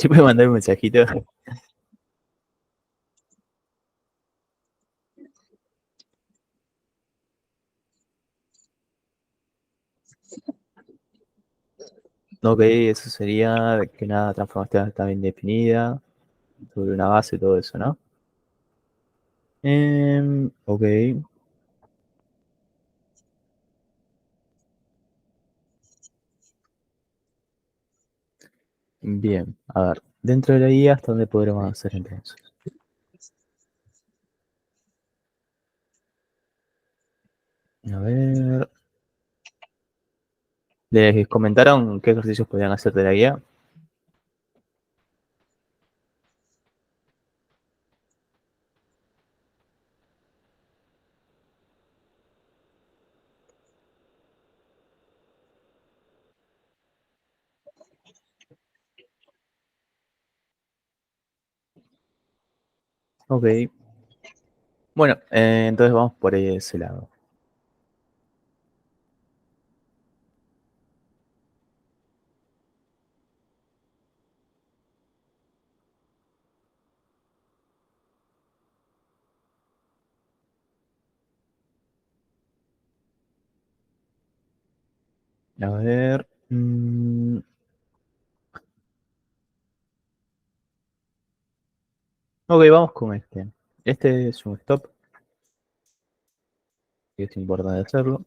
¿Te puedo mandar un mensajito? Ok, eso sería que una transformación está bien definida, sobre una base y todo eso, ¿no? Ok, bien. A ver, dentro de la guía, ¿hasta dónde podremos hacer entonces? A ver, ¿les comentaron qué ejercicios podían hacer de la guía? Ok, bueno, entonces vamos por ese lado. A ver, ok, vamos con este. Este es un stop, que es importante hacerlo.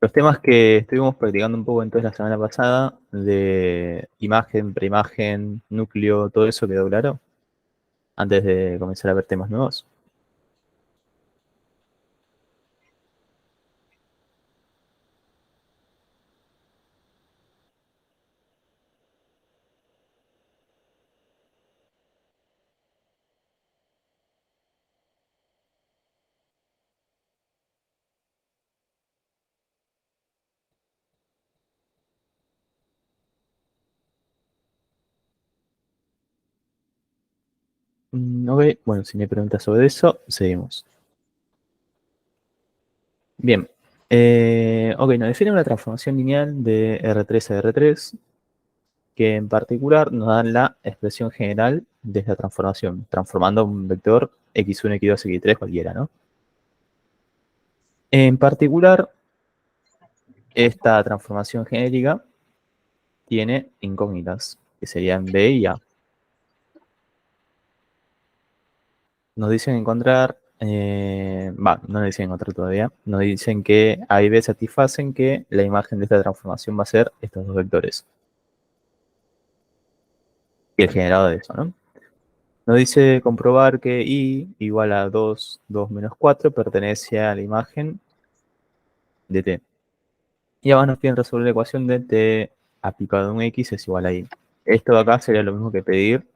Los temas que estuvimos practicando un poco entonces la semana pasada, de imagen, preimagen, núcleo, todo eso quedó claro, antes de comenzar a ver temas nuevos. Ok, bueno, si me preguntas sobre eso, seguimos. Bien, ok, nos define una transformación lineal de R3 a R3, que en particular nos dan la expresión general de esta transformación, transformando un vector x1, x2, x3, cualquiera, ¿no? En particular, esta transformación genérica tiene incógnitas, que serían B y A. Nos dicen encontrar, no nos dicen encontrar todavía, nos dicen que A y B satisfacen que la imagen de esta transformación va a ser estos dos vectores y el generado de eso, ¿no? Nos dice comprobar que I igual a 2, 2 menos 4 pertenece a la imagen de T. Y abajo nos piden resolver la ecuación de T aplicado a un X es igual a I. Esto de acá sería lo mismo que pedir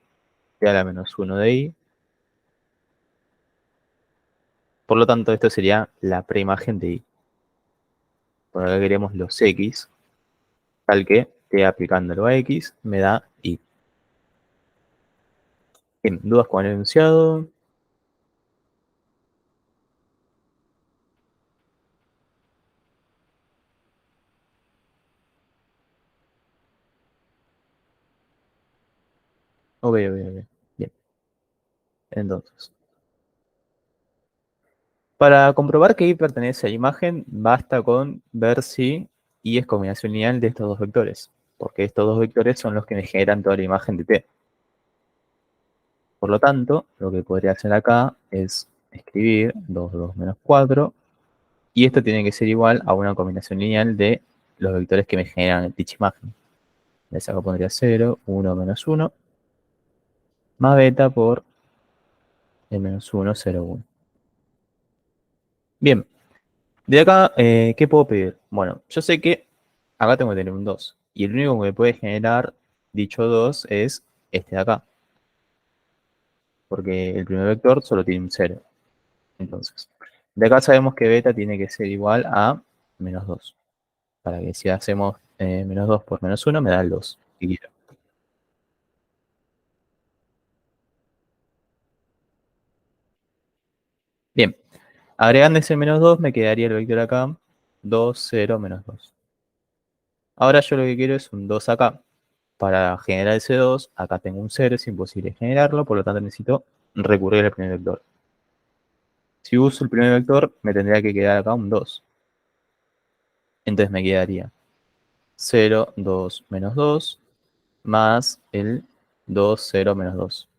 T a la menos 1 de I. Por lo tanto, esto sería la preimagen de I. Por acá queremos los X, tal que T aplicándolo a X me da Y. Bien, dudas con el enunciado. Ok, ok, ok. Bien, entonces. Para comprobar que Y pertenece a la imagen, basta con ver si Y es combinación lineal de estos dos vectores, porque estos dos vectores son los que me generan toda la imagen de T. Por lo tanto, lo que podría hacer acá es escribir 2, 2 menos 4, y esto tiene que ser igual a una combinación lineal de los vectores que me generan dicha imagen. Les acá pondría 0, 1 menos 1, más beta por el menos 1, 0, 1. Bien, de acá, ¿qué puedo pedir? Bueno, yo sé que acá tengo que tener un 2. Y el único que me puede generar dicho 2 es este de acá. Porque el primer vector solo tiene un 0. Entonces, de acá sabemos que beta tiene que ser igual a menos 2. Para que si hacemos menos 2 por menos 1 me da el 2. Si quiero. Bien, agregando ese menos 2 me quedaría el vector acá. 2, 0, menos 2. Ahora yo lo que quiero es un 2 acá. Para generar ese 2, acá tengo un 0, es imposible generarlo, por lo tanto necesito recurrir al primer vector. Si uso el primer vector, me tendría que quedar acá un 2. Entonces me quedaría 0, 2, menos 2, más el 2, 0, menos 2.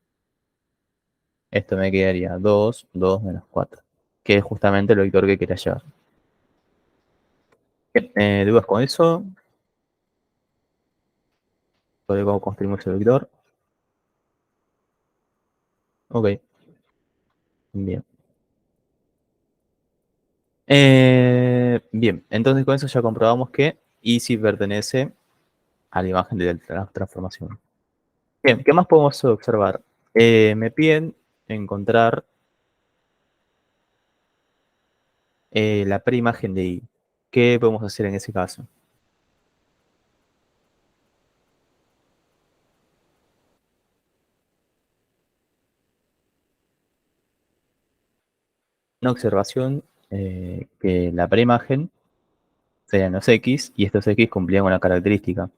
Esto me quedaría 2, 2, menos 4, que es justamente el vector que quería llevar. Bien, ¿dudas con eso? ¿Sobre cómo construimos el vector? Ok, bien. Bien, entonces con eso ya comprobamos que Easy pertenece a la imagen de la transformación. Bien, ¿qué más podemos observar? Me piden encontrar la preimagen de I. ¿Qué podemos hacer en ese caso? Una observación que la preimagen serían los X y estos X cumplían una característica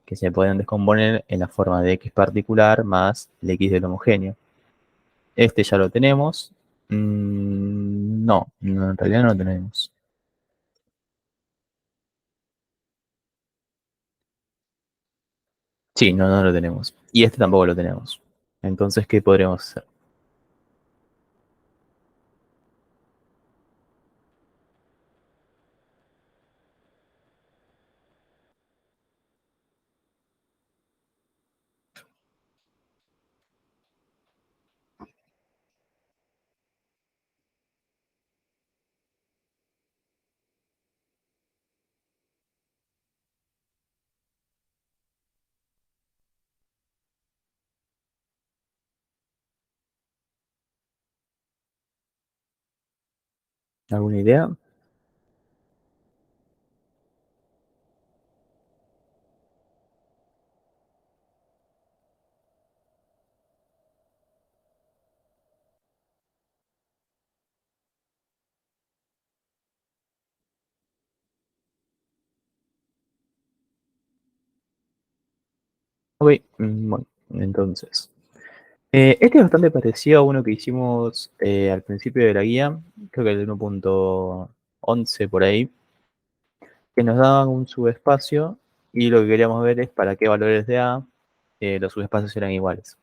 que se pueden descomponer en la forma de X particular más el X del homogéneo. Este ya lo tenemos. No, no, en realidad no lo tenemos. Sí, no, no lo tenemos. Y este tampoco lo tenemos. Entonces, ¿qué podríamos hacer? ¿Alguna idea? Ok, bueno, entonces. Este es bastante parecido a uno que hicimos al principio de la guía, creo que el 1.11 por ahí, que nos daban un subespacio y lo que queríamos ver es para qué valores de A los subespacios eran iguales.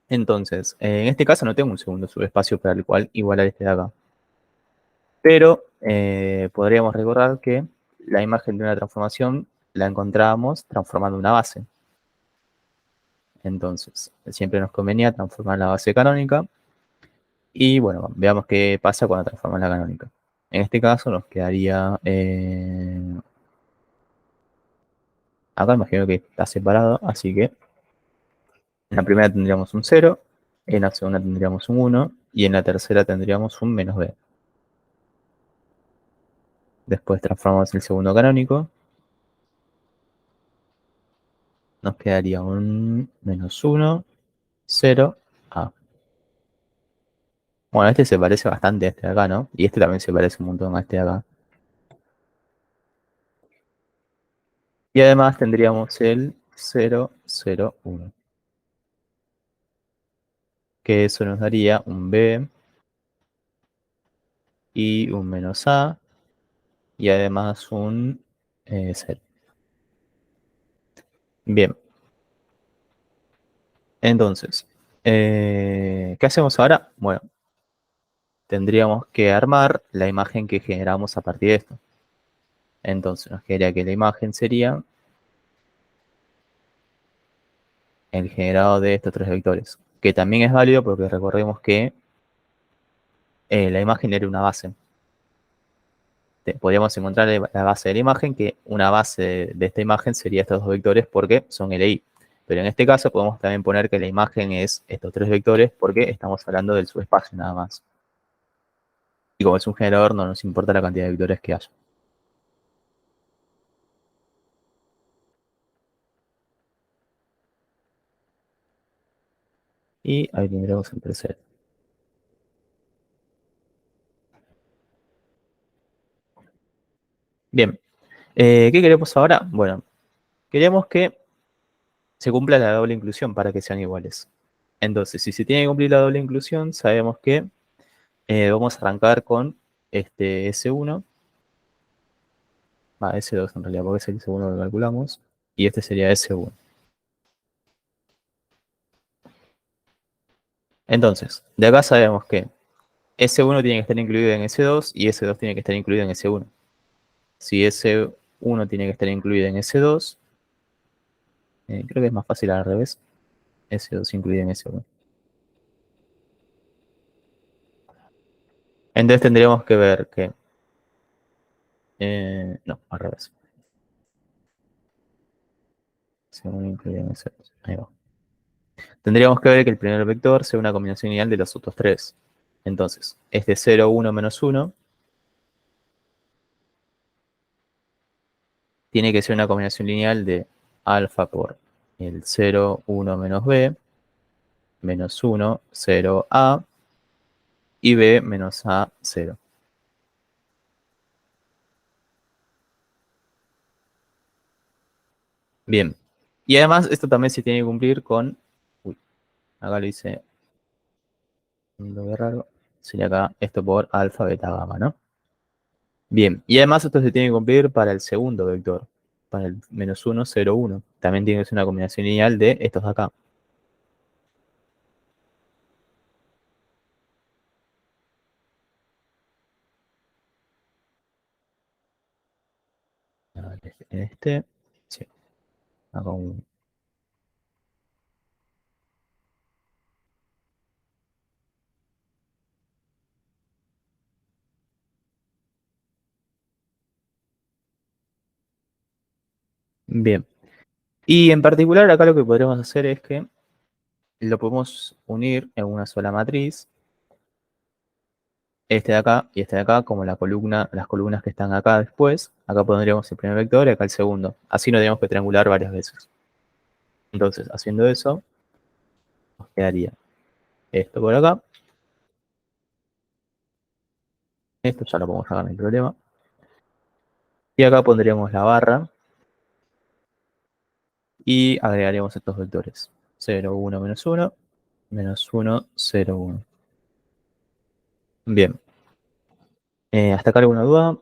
Entonces, en este caso no tengo un segundo subespacio para el cual igualar este de acá. Pero podríamos recordar que la imagen de una transformación la encontrábamos transformando una base. Entonces, siempre nos convenía transformar la base canónica. Y bueno, veamos qué pasa cuando transformamos la canónica. En este caso nos quedaría... acá imagino que está separado, así que en la primera tendríamos un 0, en la segunda tendríamos un 1 y en la tercera tendríamos un menos b. Después transformamos el segundo canónico, nos quedaría un menos 1, 0, a. Bueno, este se parece bastante a este de acá, ¿no? Y este también se parece un montón a este de acá. Y además tendríamos el 0, 0, 1, que eso nos daría un b y un menos a y además un 0. Bien, entonces, ¿qué hacemos ahora? Bueno, tendríamos que armar la imagen que generamos a partir de esto. Entonces nos quedaría que la imagen sería el generado de estos tres vectores, que también es válido porque recordemos que la imagen era una base. Podríamos encontrar la base de la imagen, que una base de esta imagen sería estos dos vectores porque son LI. Pero en este caso podemos también poner que la imagen es estos tres vectores porque estamos hablando del subespacio nada más. Y como es un generador no nos importa la cantidad de vectores que haya. Y ahí tendremos el tercero. Bien, ¿Qué queremos ahora? Bueno, queremos que se cumpla la doble inclusión para que sean iguales. Entonces, si se tiene que cumplir la doble inclusión, sabemos que vamos a arrancar con este S1, S2 en realidad, porque es el segundo que calculamos, y este sería S1. Entonces, de acá sabemos que S1 tiene que estar incluido en S2 y S2 tiene que estar incluido en S1. Si S1 tiene que estar incluido en S2, creo que es más fácil al revés. S2 incluido en S1. Entonces tendríamos que ver que... no, al revés. S1 incluido en S2. Ahí va. Tendríamos que ver que el primer vector sea una combinación ideal de los otros tres. Entonces, este 0, 1, menos 1 tiene que ser una combinación lineal de alfa por el 0, 1 menos b, menos 1, 0, a, y b menos a, 0. Bien. Y además, esto también se tiene que cumplir con... Uy, acá lo hice un doble raro. Sería acá esto por alfa, beta, gamma, ¿no? Bien. Y además esto se tiene que cumplir para el segundo vector. Para el menos 1, 0, 1. También tiene que ser una combinación lineal de estos de acá. Este. Sí. Acá un... Bien. Y en particular acá lo que podríamos hacer es que lo podemos unir en una sola matriz, este de acá y este de acá, como la columna, las columnas que están acá después. Acá pondríamos el primer vector y acá el segundo. Así no tenemos que triangular varias veces. Entonces, haciendo eso, nos quedaría esto por acá. Esto ya lo podemos sacar, no hay problema. Y acá pondríamos la barra y agregaremos estos vectores. 0, 1, menos 1, menos 1, 0, 1. Bien. ¿Hasta acá alguna duda?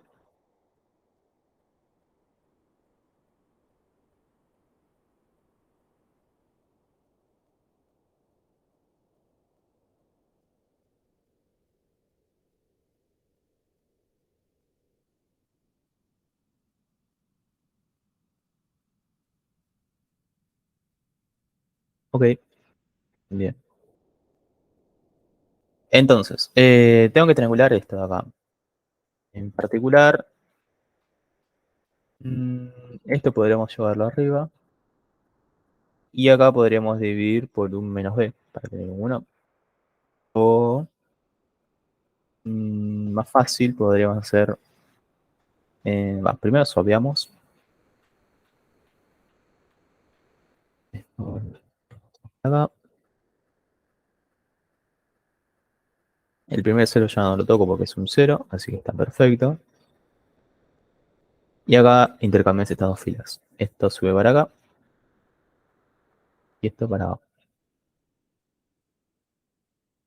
Ok, bien. Entonces, tengo que triangular esto de acá. En particular, mm, esto podríamos llevarlo arriba. Y acá podríamos dividir por un menos b para tener un 1. O más fácil podríamos hacer, primero obviamos. Acá. El primer cero ya no lo toco porque es un 0, así que está perfecto. Y acá intercambiamos estas dos filas. Esto sube para acá y esto para abajo.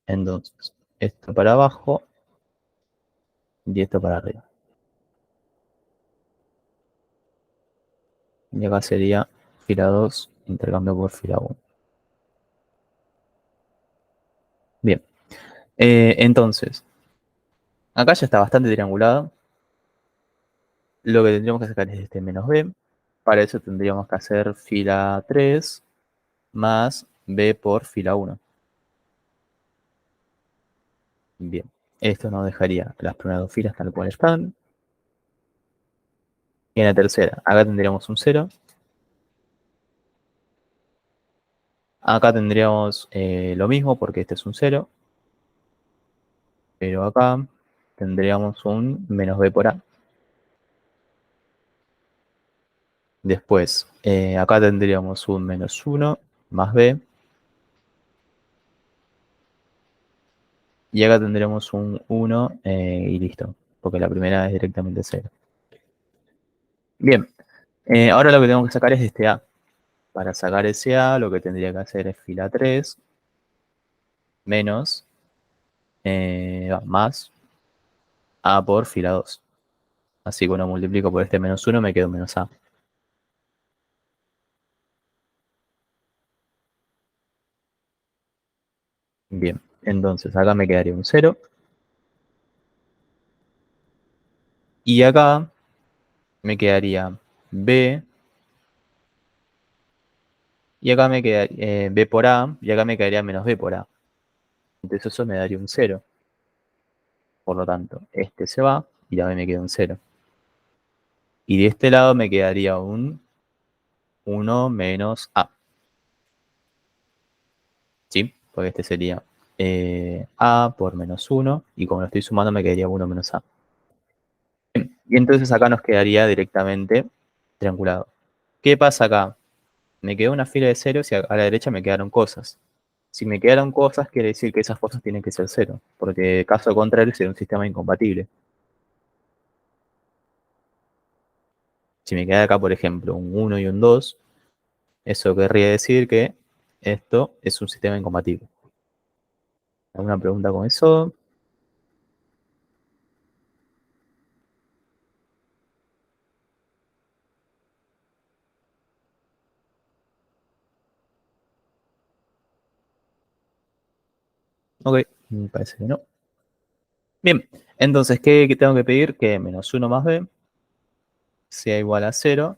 Entonces, esto para abajo y esto para arriba. Y acá sería fila 2, intercambio por fila 1. Bien. Entonces, acá ya está bastante triangulado. Lo que tendríamos que sacar es este menos b. Para eso tendríamos que hacer fila 3 más b por fila 1. Bien. Esto nos dejaría las primeras dos filas tal cual están. Y en la tercera, acá tendríamos un 0. Acá tendríamos lo mismo porque este es un 0. Pero acá tendríamos un menos b por a. Después, acá tendríamos un menos 1 más b. Y acá tendremos un 1 y listo. Porque la primera es directamente 0. Bien, ahora lo que tengo que sacar es este A. Para sacar ese A, lo que tendría que hacer es fila 3 menos más A por fila 2. Así que cuando multiplico por este menos uno me quedo menos A. Bien, entonces acá me quedaría un cero. Y acá me quedaría B. Y acá me quedaría B por A. Y acá me quedaría menos B por A. Entonces eso me daría un cero. Por lo tanto, este se va y también me queda un cero. Y de este lado me quedaría un uno menos A. ¿Sí? Porque este sería A por menos uno. Y como lo estoy sumando me quedaría uno menos A. Bien, y entonces acá nos quedaría directamente triangulado. ¿Qué pasa acá? Me quedó una fila de ceros y a la derecha me quedaron cosas. Si me quedaron cosas, quiere decir que esas cosas tienen que ser cero, porque caso contrario sería un sistema incompatible. Si me queda acá, por ejemplo, un uno y un 2, eso querría decir que esto es un sistema incompatible. ¿Alguna pregunta con eso? Ok, me parece que no. Bien, entonces, ¿qué tengo que pedir? Que menos uno más b sea igual a cero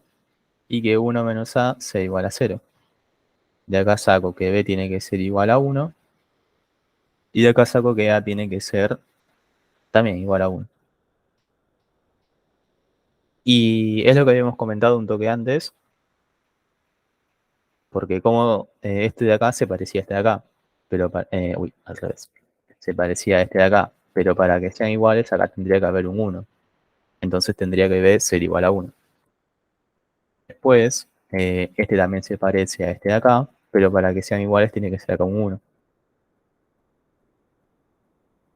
y que uno menos a sea igual a cero. De acá saco que b tiene que ser igual a uno y de acá saco que a tiene que ser también igual a uno. Y es lo que habíamos comentado un toque antes, porque como este de acá se parecía a este de acá, pero, uy, al revés, se parecía a este de acá, pero para que sean iguales acá tendría que haber un uno. Entonces tendría que b ser igual a uno. Después, este también se parece a este de acá, pero para que sean iguales tiene que ser acá un uno.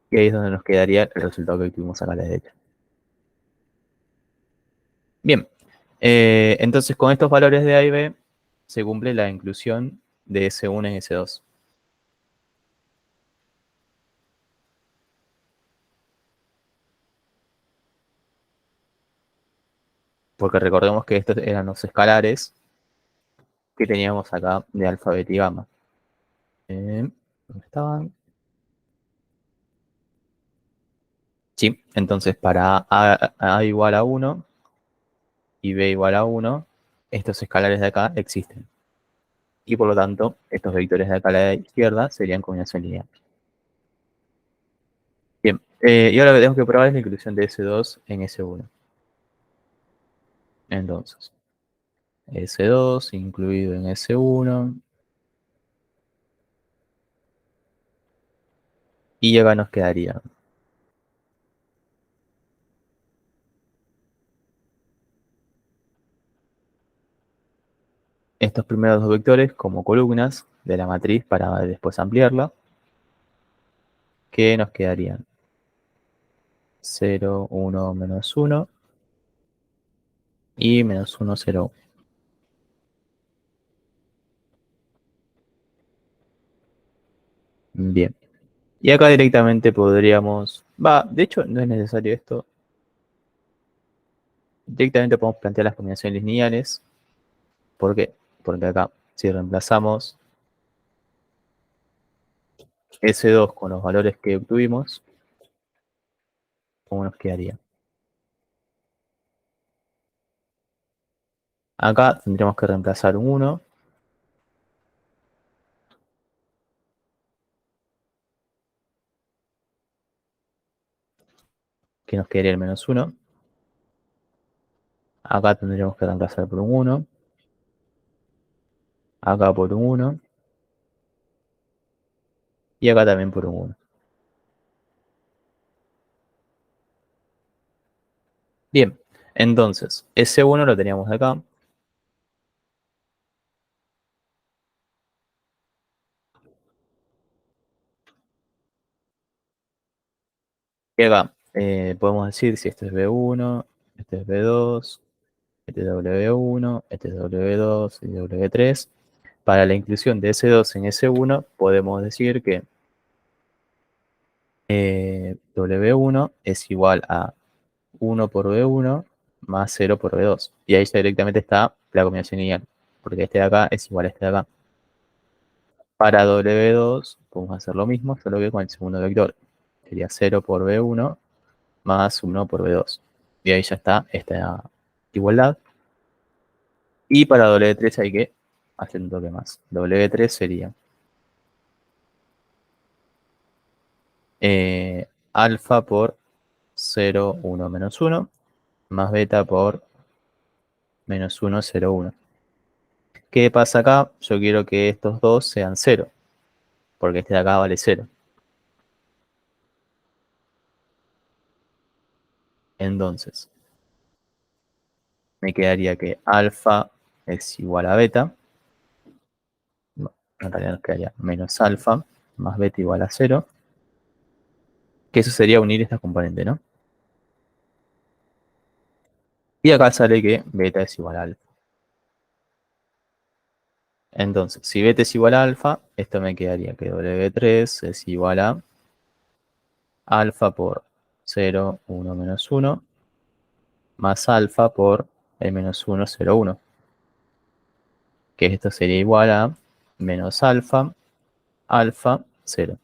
Y ahí es donde nos quedaría el resultado que tuvimos acá a la derecha. Bien, entonces con estos valores de A y B se cumple la inclusión de S1 en S2. Porque recordemos que estos eran los escalares que teníamos acá de alfa, beta y gamma. ¿Dónde estaban? Sí, entonces para A igual a uno y B igual a uno, estos escalares de acá existen. Y por lo tanto, estos vectores de acá a la izquierda serían combinación lineal. Bien, y ahora lo que tenemos que probar es la inclusión de S2 en S1. Entonces, S2 incluido en S1. Y acá nos quedaría estos primeros dos vectores como columnas de la matriz para después ampliarla, que nos quedarían 0, 1, menos 1 y menos 1, 0. Bien. Y acá directamente podríamos, de hecho no es necesario esto, directamente podemos plantear las combinaciones lineales. ¿Por qué? Porque acá, si reemplazamos S2 con los valores que obtuvimos, ¿cómo nos quedaría? Acá tendríamos que reemplazar un 1, que nos quedaría el menos 1. Acá tendríamos que reemplazar por un 1. Acá por un 1. Y acá también por un 1. Bien, entonces, ese 1 lo teníamos acá. Y acá podemos decir si este es B1, este es B2, este es W1, este es W2 y W3. Para la inclusión de S2 en S1, podemos decir que W1 es igual a 1 por V1 más 0 por V2. Y ahí ya directamente está la combinación lineal, porque este de acá es igual a este de acá. Para W2 podemos hacer lo mismo, solo que con el segundo vector. Sería 0 por V1 más 1 por V2. Y ahí ya está esta igualdad. Y para W3 hay que hacer un toque más. W3 sería alfa por 0, 1, menos 1, más beta por menos 1, 0, 1. ¿Qué pasa acá? Yo quiero que estos dos sean 0, porque este de acá vale 0. Entonces, me quedaría que alfa es igual a beta. No, en realidad nos quedaría menos alfa más beta igual a 0. Que eso sería unir estas componentes, ¿no? Y acá sale que beta es igual a alfa. Entonces, si beta es igual a alfa, esto me quedaría que W3 es igual a alfa por 0, 1, menos 1, más alfa por el menos 1, 0, 1. Que esto sería igual a menos alfa, alfa, 0.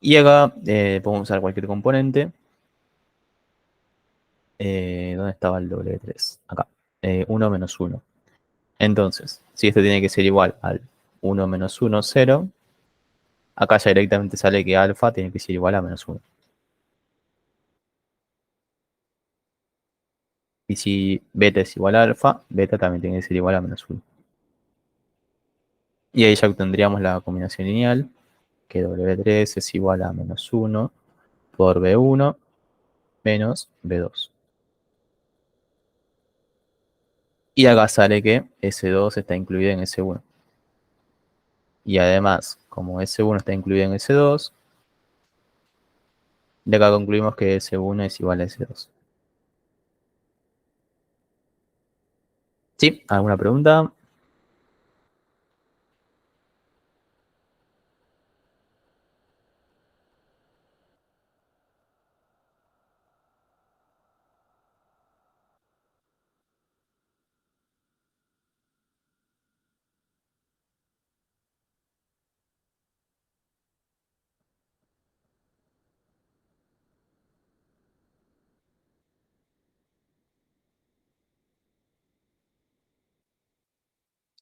Y acá podemos usar cualquier componente. ¿Dónde estaba el W3? Acá. 1 menos 1. Entonces, si esto tiene que ser igual al 1 menos 1, 0, acá ya directamente sale que alfa tiene que ser igual a menos 1. Y si beta es igual a alfa, beta también tiene que ser igual a menos 1. Y ahí ya obtendríamos la combinación lineal, que W3 es igual a menos 1 por B1 menos B2. Y acá sale que S2 está incluido en S1. Y además, como S1 está incluido en S2, de acá concluimos que S1 es igual a S2. ¿Sí? ¿Alguna pregunta?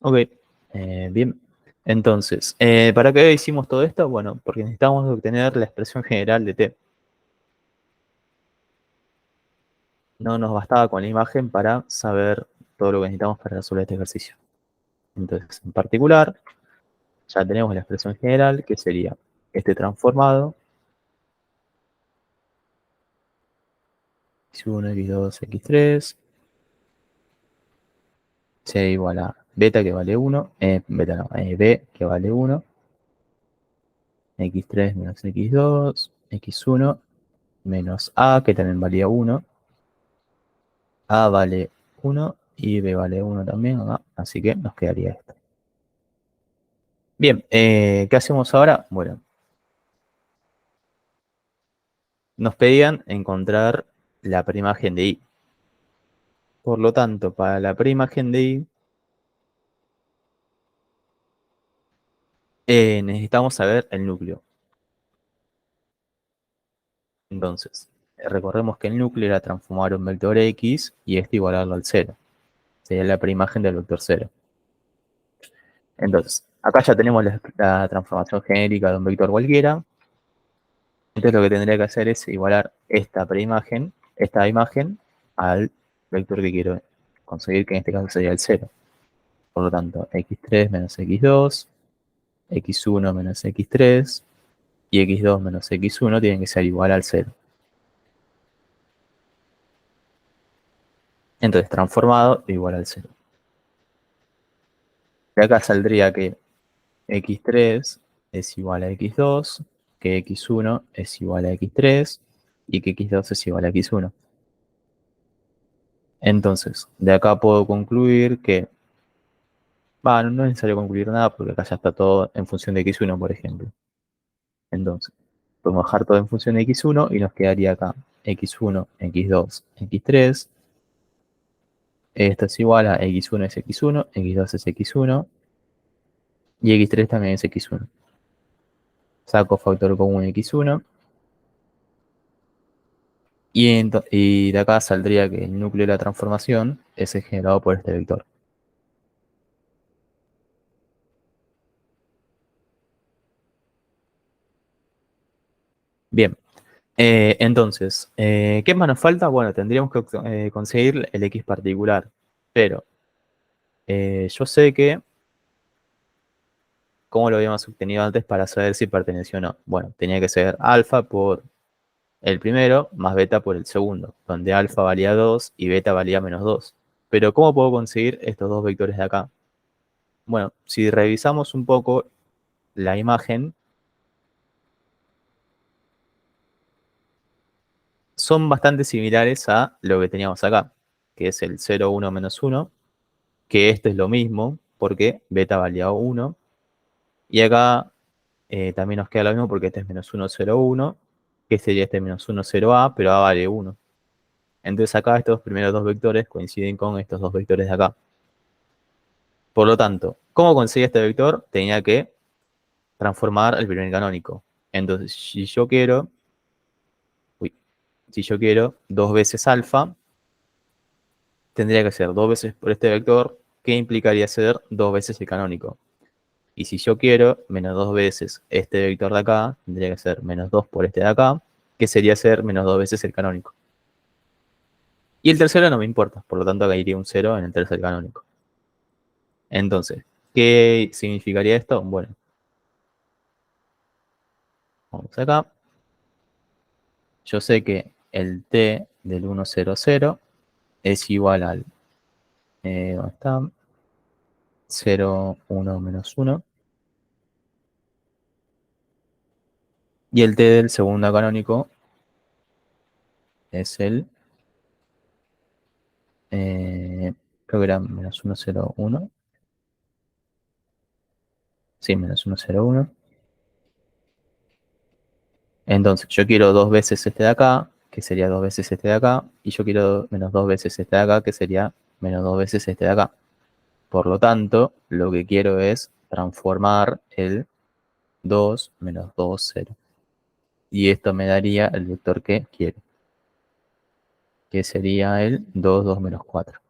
Ok, bien. Entonces, ¿para qué hicimos todo esto? Bueno, porque necesitamos obtener la expresión general de t. No nos bastaba con la imagen para saber todo lo que necesitamos para resolver este ejercicio. Entonces, en particular, ya tenemos la expresión general, que sería este transformado, x1, x2, x3, sea igual a beta que vale 1, beta no, b que vale 1, x3 menos x2, x1 menos a que también valía 1, a vale 1 y b vale 1 también, así que nos quedaría esto. Bien, ¿qué hacemos ahora? Bueno, nos pedían encontrar la preimagen de y. Por lo tanto, para la preimagen de y, necesitamos saber el núcleo. Entonces, recordemos que el núcleo era transformar un vector x y este igualarlo al 0. Sería la preimagen del vector 0. Entonces, acá ya tenemos la transformación genérica de un vector cualquiera. Entonces lo que tendría que hacer es igualar esta imagen, al vector que quiero conseguir, que en este caso sería el 0. Por lo tanto, x3 menos x2, x1 menos x3 y x2 menos x1 tienen que ser igual al 0. Entonces, transformado igual al 0. De acá saldría que x3 es igual a x2, que x1 es igual a x3 y que x2 es igual a x1. Entonces, de acá puedo concluir que, bueno, no es necesario concluir nada porque acá ya está todo en función de x1, por ejemplo. Entonces, podemos dejar todo en función de x1 y nos quedaría acá x1, x2, x3. Esto es igual a x1 es x1, x2 es x1 y x3 también es x1. Saco factor común x1 y de acá saldría que el núcleo de la transformación es el generado por este vector. Bien, entonces, ¿qué más nos falta? Bueno, tendríamos que conseguir el x particular, pero yo sé que, ¿cómo lo habíamos obtenido antes para saber si perteneció o no? Bueno, tenía que ser alfa por el primero más beta por el segundo, donde alfa valía 2 y beta valía -2. Pero ¿cómo puedo conseguir estos dos vectores de acá? Bueno, si revisamos un poco la imagen, son bastante similares a lo que teníamos acá, que es el 0, 1, -1, que este es lo mismo, porque beta valía 1, y acá también nos queda lo mismo porque este es -1, 0, 1, que sería este -1, 0a, pero a vale 1. Entonces acá estos primeros dos vectores coinciden con estos dos vectores de acá. Por lo tanto, ¿cómo conseguí este vector? Tenía que transformar el primer canónico. Entonces, si yo quiero 2 veces alfa, tendría que ser 2 veces por este vector, que implicaría ser 2 veces el canónico. Y si yo quiero -2 veces este vector de acá, tendría que ser -2 por este de acá, que sería ser -2 veces el canónico. Y el tercero no me importa, por lo tanto acá iría un 0 en el tercer canónico. Entonces, ¿qué significaría esto? Bueno, vamos acá. Yo sé que el t del 1, 0, 0 es igual al, ¿dónde está? 0, 1, -1. Y el t del segundo canónico es el, creo que era -1, 0, 1. Sí, -1, 0, 1. Entonces, yo quiero 2 veces este de acá, que sería 2 veces este de acá, y yo quiero -2 veces este de acá, que sería -2 veces este de acá. Por lo tanto, lo que quiero es transformar el 2 -2, 0. Y esto me daría el vector que quiero, que sería el 2, 2, -4.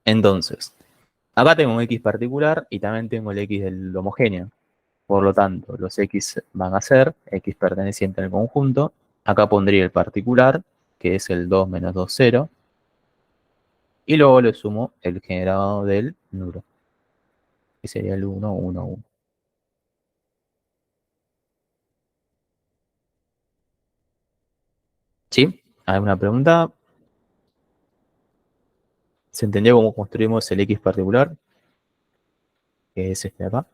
Entonces, acá tengo un x particular y también tengo el x del homogéneo. Por lo tanto, los x van a ser x perteneciente al conjunto. Acá pondría el particular, que es el 2 -2, 0. Y luego le sumo el generado del nulo, que sería el 1, 1, 1. ¿Sí? ¿Alguna pregunta? ¿Se entendió cómo construimos el x particular? Que es este de acá.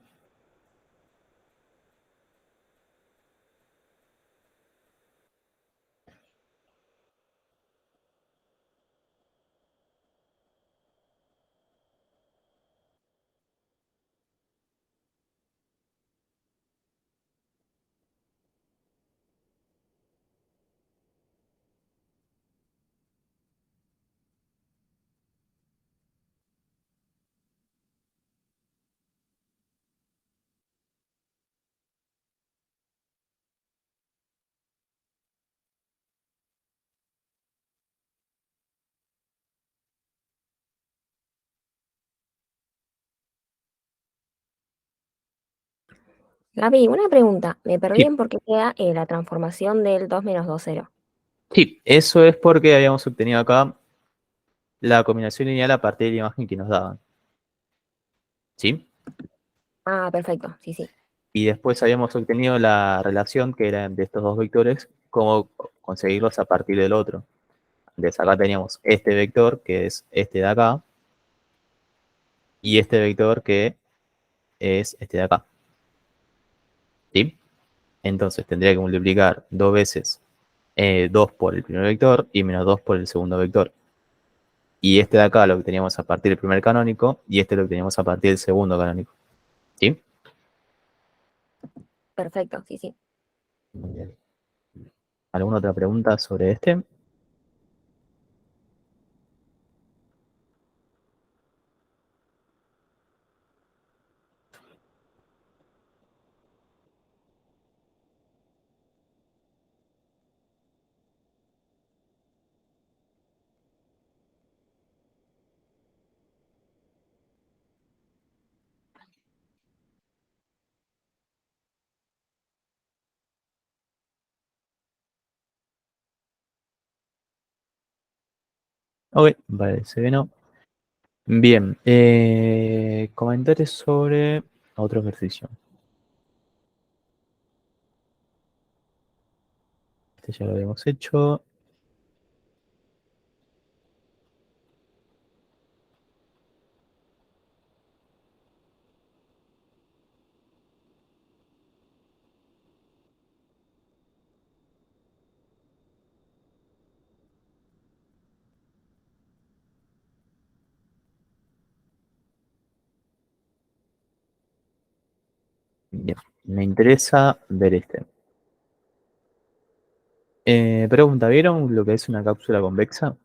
Gaby, una pregunta. Me perdí Sí, en por qué queda la transformación del 2 menos 2 0. sí, eso es porque habíamos obtenido acá la combinación lineal a partir de la imagen que nos daban. ¿Sí? Ah, perfecto. Sí, sí. Y después habíamos obtenido la relación que era de estos dos vectores, cómo conseguirlos a partir del otro. Entonces acá teníamos este vector, que es este de acá, y este vector que es este de acá. ¿Sí? Entonces tendría que multiplicar 2 veces 2 por el primer vector y menos 2 por el segundo vector. Y este de acá lo que teníamos a partir del primer canónico y este lo que teníamos a partir del segundo canónico. ¿Sí? Perfecto, sí, sí. Muy bien. ¿Alguna otra pregunta sobre este? Ok, parece que no. Bien, comentarios sobre otro ejercicio. Este ya lo habíamos hecho. Bien, me interesa ver este. Pregunta, ¿vieron lo que es una cápsula convexa?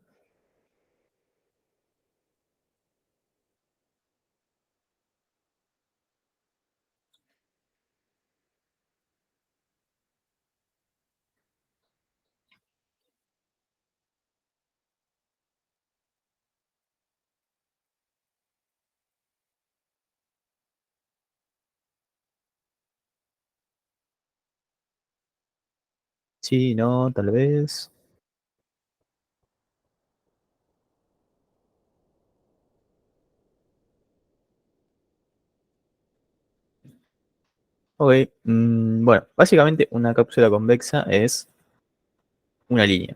Sí, no, tal vez. Ok, bueno, básicamente una cápsula convexa es una línea.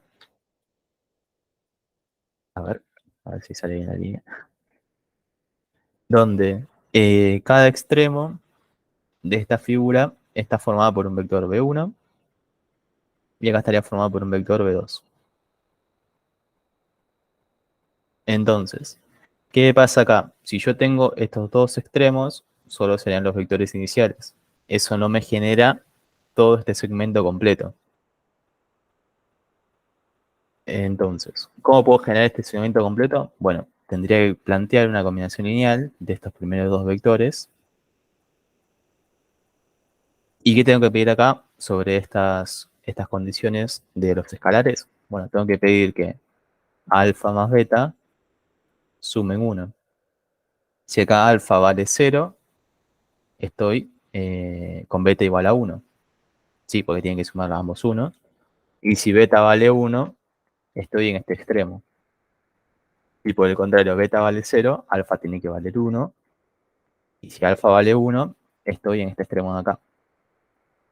A ver, a ver si sale bien la línea. Donde cada extremo de esta figura está formada por un vector B1 y acá estaría formado por un vector B2. Entonces, ¿qué pasa acá? Si yo tengo estos dos extremos, solo serían los vectores iniciales. Eso no me genera todo este segmento completo. Entonces, ¿cómo puedo generar este segmento completo? Bueno, tendría que plantear una combinación lineal de estos primeros dos vectores. ¿Y qué tengo que pedir acá sobre estas condiciones de los escalares? Bueno, tengo que pedir que alfa más beta sumen 1. Si acá alfa vale 0, estoy con beta igual a 1. Sí, porque tienen que sumar ambos 1. Y si beta vale 1, estoy en este extremo. Y por el contrario, beta vale 0, alfa tiene que valer 1. Y si alfa vale 1, estoy en este extremo de acá.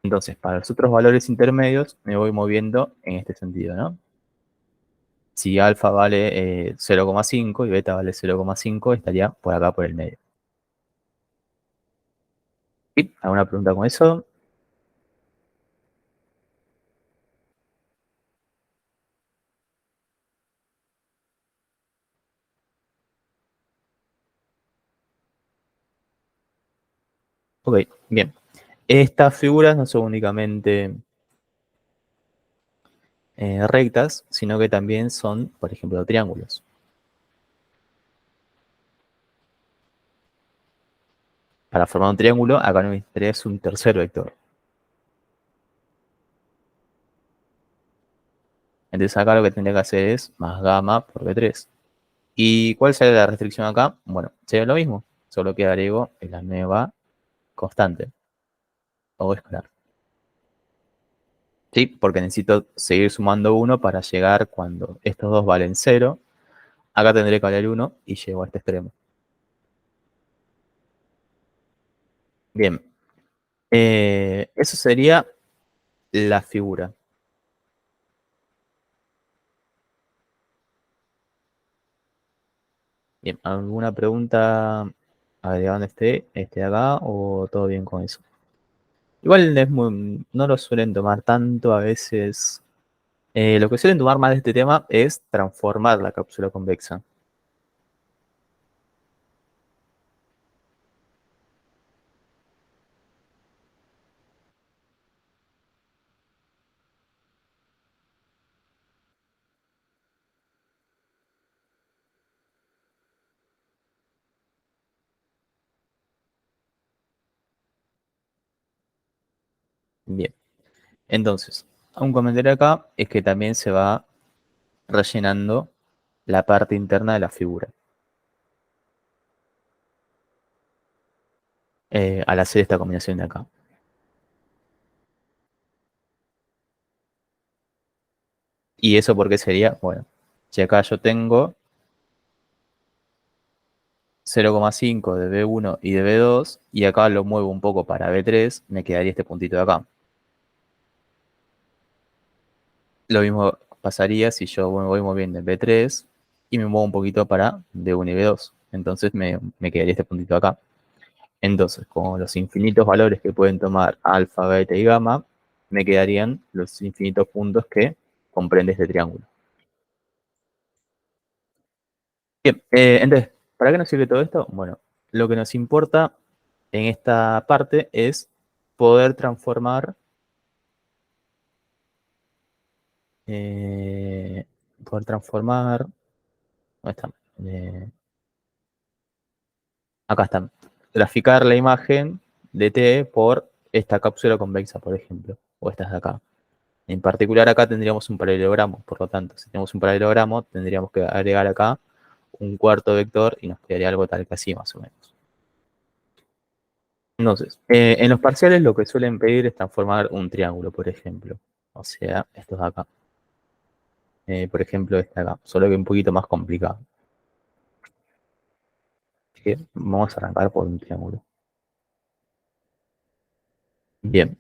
Entonces, para los otros valores intermedios, me voy moviendo en este sentido, ¿no? Si alfa vale 0,5 y beta vale 0,5, estaría por acá por el medio. ¿Sí? ¿Alguna pregunta con eso? Ok, bien. Estas figuras no son únicamente rectas, sino que también son, por ejemplo, triángulos. Para formar un triángulo, acá no me interesa un tercer vector. Entonces acá lo que tendría que hacer es más gamma por B3. ¿Y cuál sería la restricción acá? Bueno, sería lo mismo, solo que agrego la nueva constante o escalar. ¿Sí? Porque necesito seguir sumando 1 para llegar cuando estos dos valen 0. Acá tendré que valer 1 y llego a este extremo. Bien. Eso sería la figura. Bien, ¿alguna pregunta agregando este de acá o todo bien con eso? Igual no lo suelen tomar tanto a veces. Lo que suelen tomar más de este tema es transformar la cápsula convexa. Bien, entonces, un comentario acá es que también se va rellenando la parte interna de la figura al hacer esta combinación de acá. ¿Y eso por qué sería? Bueno, si acá yo tengo 0,5 de B1 y de B2, y acá lo muevo un poco para B3, me quedaría este puntito de acá. Lo mismo pasaría si yo me voy moviendo en B3 y me muevo un poquito para B1 y B2. Entonces me quedaría este puntito de acá. Entonces, con los infinitos valores que pueden tomar alfa, beta y gamma, me quedarían los infinitos puntos que comprende este triángulo. Bien, entonces, ¿para qué nos sirve todo esto? Bueno, lo que nos importa en esta parte es poder transformar, eh, poder transformar, ¿dónde está? Acá está, graficar la imagen de T por esta cápsula convexa, por ejemplo, o estas de acá. En particular acá tendríamos un paralelogramo, por lo tanto, si tenemos un paralelogramo, tendríamos que agregar acá un cuarto vector y nos quedaría algo tal que así, más o menos. Entonces, en los parciales lo que suelen pedir es transformar un triángulo, por ejemplo. O sea, estos de acá. Por ejemplo, este de acá, solo que un poquito más complicado. Así que vamos a arrancar por un triángulo. Bien,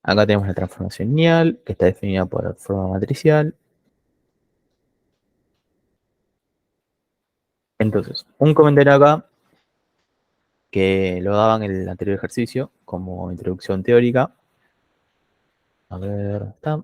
acá tenemos la transformación lineal, que está definida por forma matricial. Entonces, un comentario acá, que lo daban en el anterior ejercicio, como introducción teórica. A ver, ¿dónde está?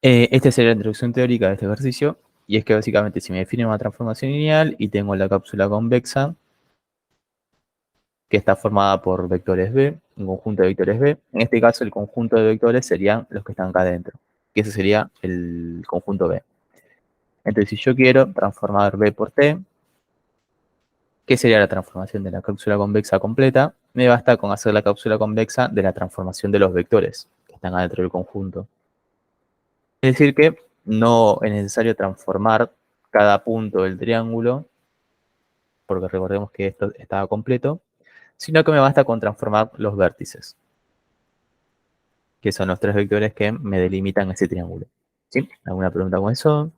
Esta sería la introducción teórica de este ejercicio, y es que básicamente si me define una transformación lineal y tengo la cápsula convexa, que está formada por vectores B, un conjunto de vectores B. En este caso, el conjunto de vectores serían los que están acá adentro, que ese sería el conjunto B. Entonces, si yo quiero transformar B por T, ¿qué sería la transformación de la cápsula convexa completa? Me basta con hacer la cápsula convexa de la transformación de los vectores que están adentro del conjunto. Es decir que no es necesario transformar cada punto del triángulo, porque recordemos que esto estaba completo, sino que me basta con transformar los vértices, que son los tres vectores que me delimitan ese triángulo. ¿Sí? ¿Alguna pregunta con eso?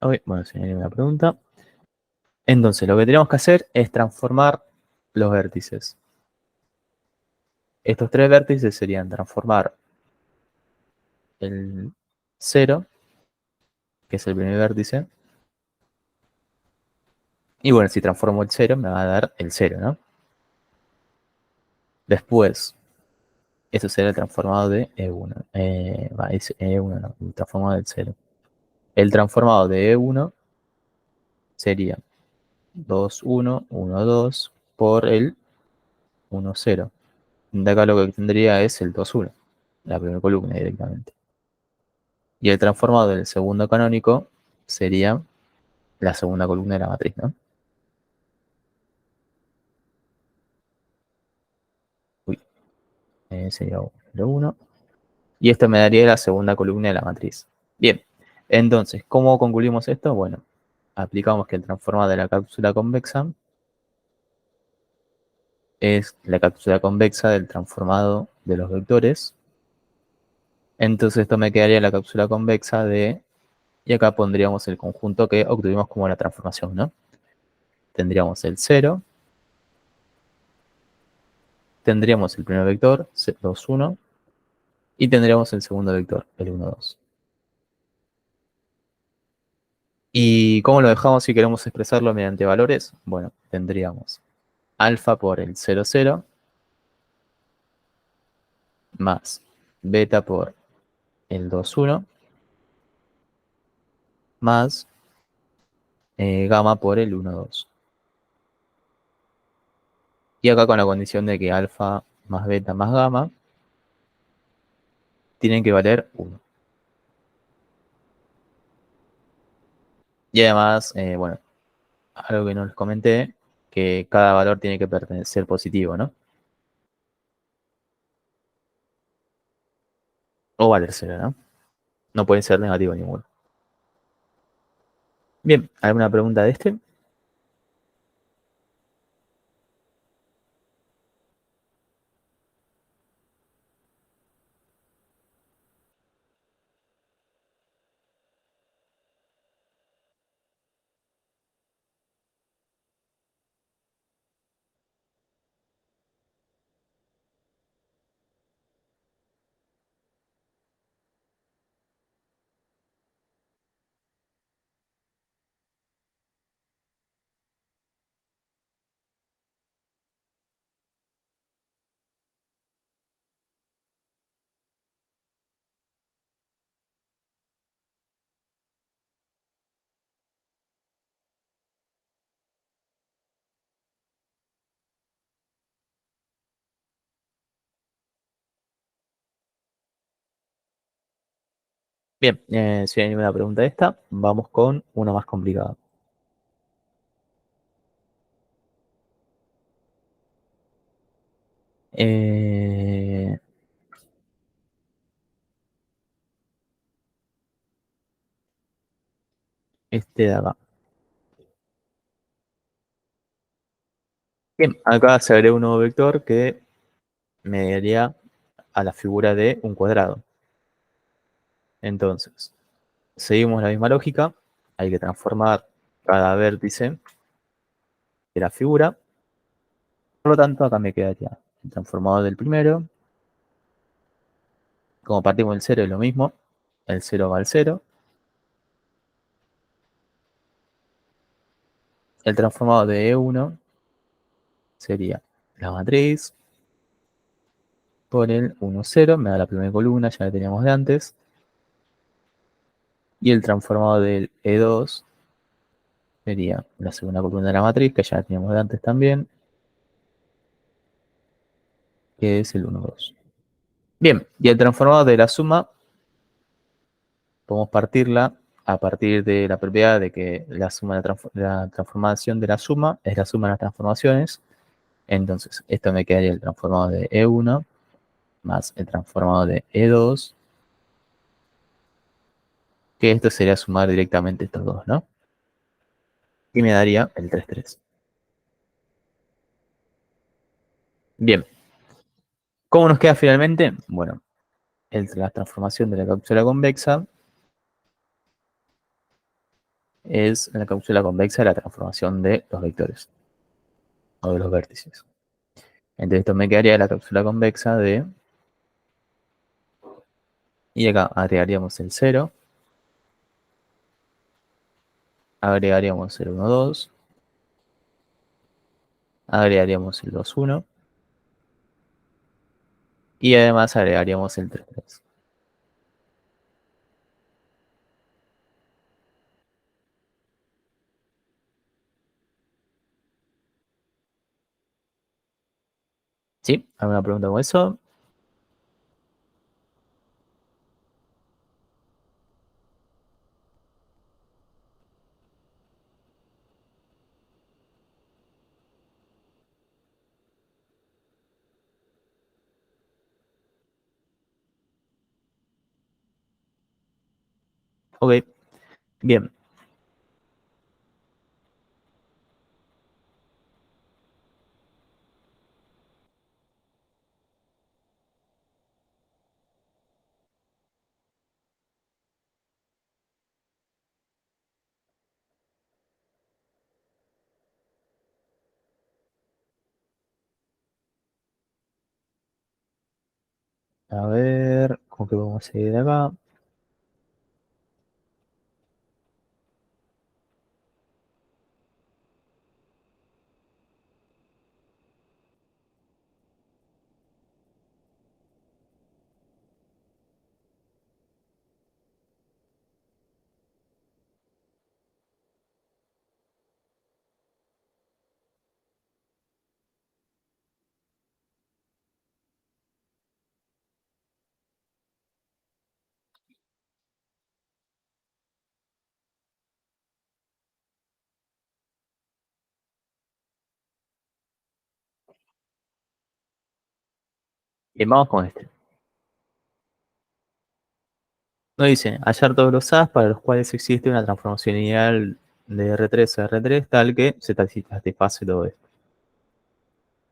Ok, bueno, si no hay ninguna pregunta. Entonces, lo que tenemos que hacer es transformar los vértices. Estos tres vértices serían transformar el 0, que es el primer vértice. Y bueno, si transformo el 0, me va a dar el 0, ¿no? Después, esto será el transformado de E1. Es E1, no, el transformado del 0. El transformado de E1 sería 2, 1, 1, 2 por el 1, 0. De acá lo que tendría es el 2, 1, la primera columna directamente. Y el transformado del segundo canónico sería la segunda columna de la matriz, ¿no? Uy, sería 1, 1. Y esto me daría la segunda columna de la matriz. Bien, Entonces, ¿cómo concluimos esto? Bueno, aplicamos que el transformado de la cápsula convexa es la cápsula convexa del transformado de los vectores. Entonces esto me quedaría la cápsula convexa de... Y acá pondríamos el conjunto que obtuvimos como la transformación, ¿no? Tendríamos el 0. Tendríamos el primer vector, 2, 1. Y tendríamos el segundo vector, el 1, 2. ¿Y cómo lo dejamos si queremos expresarlo mediante valores? Bueno, tendríamos alfa por el 0, 0 más beta por el 2, 1 más gamma por el 1, 2. Y acá con la condición de que alfa más beta más gamma tienen que valer 1. Y además, bueno, algo que no les comenté, que cada valor tiene que ser positivo, ¿no? O valer 0, ¿no? No puede ser negativo ninguno. Bien, ¿alguna pregunta de este? Bien, si hay ninguna pregunta de esta, vamos con una más complicada. Eh, este de acá. Bien, acá se agrega un nuevo vector que me daría a la figura de un cuadrado. Entonces, seguimos la misma lógica. Hay que transformar cada vértice de la figura. Por lo tanto, acá me quedaría el transformador del primero. Como partimos del 0 es lo mismo. El 0 va al 0. El transformador de E1 sería la matriz por el 1, 0. Me da la primera columna, ya la teníamos de antes. Y el transformado del E2 sería la segunda columna de la matriz, que ya la teníamos de antes también, que es el 1, 2. Bien, y el transformado de la suma, podemos partirla a partir de la propiedad de que la suma de la transformación de la suma es la suma de las transformaciones. Entonces, esto me quedaría el transformado de E1 más el transformado de E2, que esto sería sumar directamente estos dos, ¿no? Y me daría el 3, 3. Bien, ¿cómo nos queda finalmente? Bueno, la transformación de la cápsula convexa es la cápsula convexa la transformación de los vectores o de los vértices. Entonces esto me quedaría la cápsula convexa de... Y acá agregaríamos el 0, agregaríamos el 1, 2, agregaríamos el 2, 1 y además agregaríamos el 3, 3. ¿Sí? ¿Alguna pregunta con eso? Ok. Bien. A ver, ¿cómo que vamos a seguir de acá? Bien, vamos con este. Nos dice, hallar todos los As para los cuales existe una transformación ideal de R3 a R3 tal que se satisface todo esto.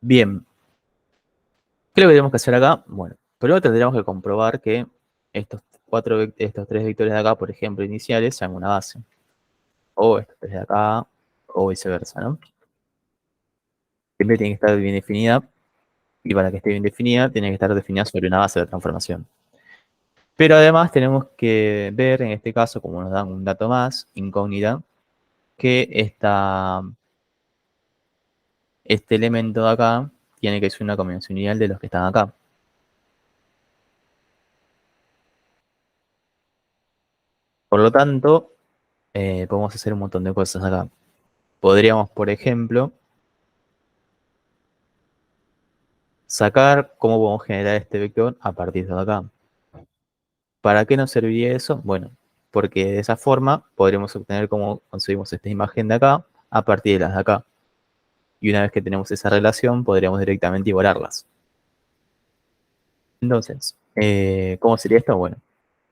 Bien, ¿qué es lo que tenemos que hacer acá? Bueno, primero tendríamos que comprobar que estos tres vectores de acá, por ejemplo, iniciales, sean una base. O estos tres de acá, o viceversa, ¿no? Siempre tiene que estar bien definida, y para que esté bien definida, tiene que estar definida sobre una base de transformación. Pero además tenemos que ver, en este caso, como nos dan un dato más, incógnita, que este elemento de acá tiene que ser una combinación ideal de los que están acá. Por lo tanto, podemos hacer un montón de cosas acá. Podríamos, por ejemplo, sacar cómo podemos generar este vector a partir de acá. ¿Para qué nos serviría eso? Bueno, porque de esa forma podremos obtener cómo conseguimos esta imagen de acá a partir de las de acá. Y una vez que tenemos esa relación, podríamos directamente igualarlas. Entonces, ¿cómo sería esto? Bueno,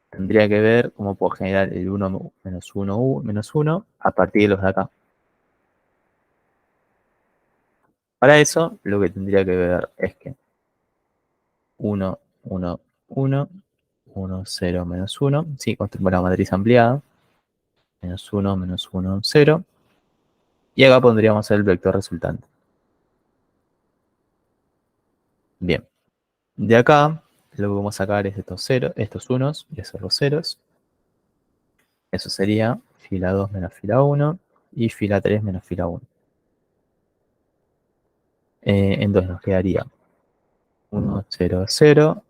tendría que ver cómo puedo generar el 1 menos 1 menos 1 a partir de los de acá. Para eso, lo que tendría que ver es que 1, 1, 1, 1, 0, menos 1. Sí, construimos la matriz ampliada. Menos 1, menos 1, 0. Y acá pondríamos el vector resultante. Bien. De acá, lo que vamos a sacar es estos unos y esos los ceros. Eso sería fila 2 menos fila 1 y fila 3 menos fila 1. Entonces nos quedaría 1, 0, 0,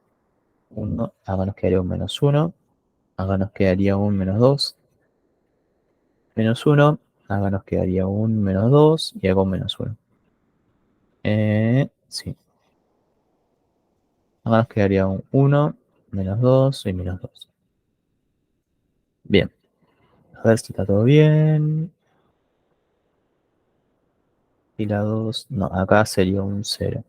1. Acá nos quedaría un menos 1. Acá nos quedaría un menos 2. Menos 1. Acá nos quedaría un menos 2 y acá un menos 1. Sí. Acá nos quedaría un 1, menos 2 y menos 2. Bien. A ver si está todo bien. Fila 2. No, acá sería un 0.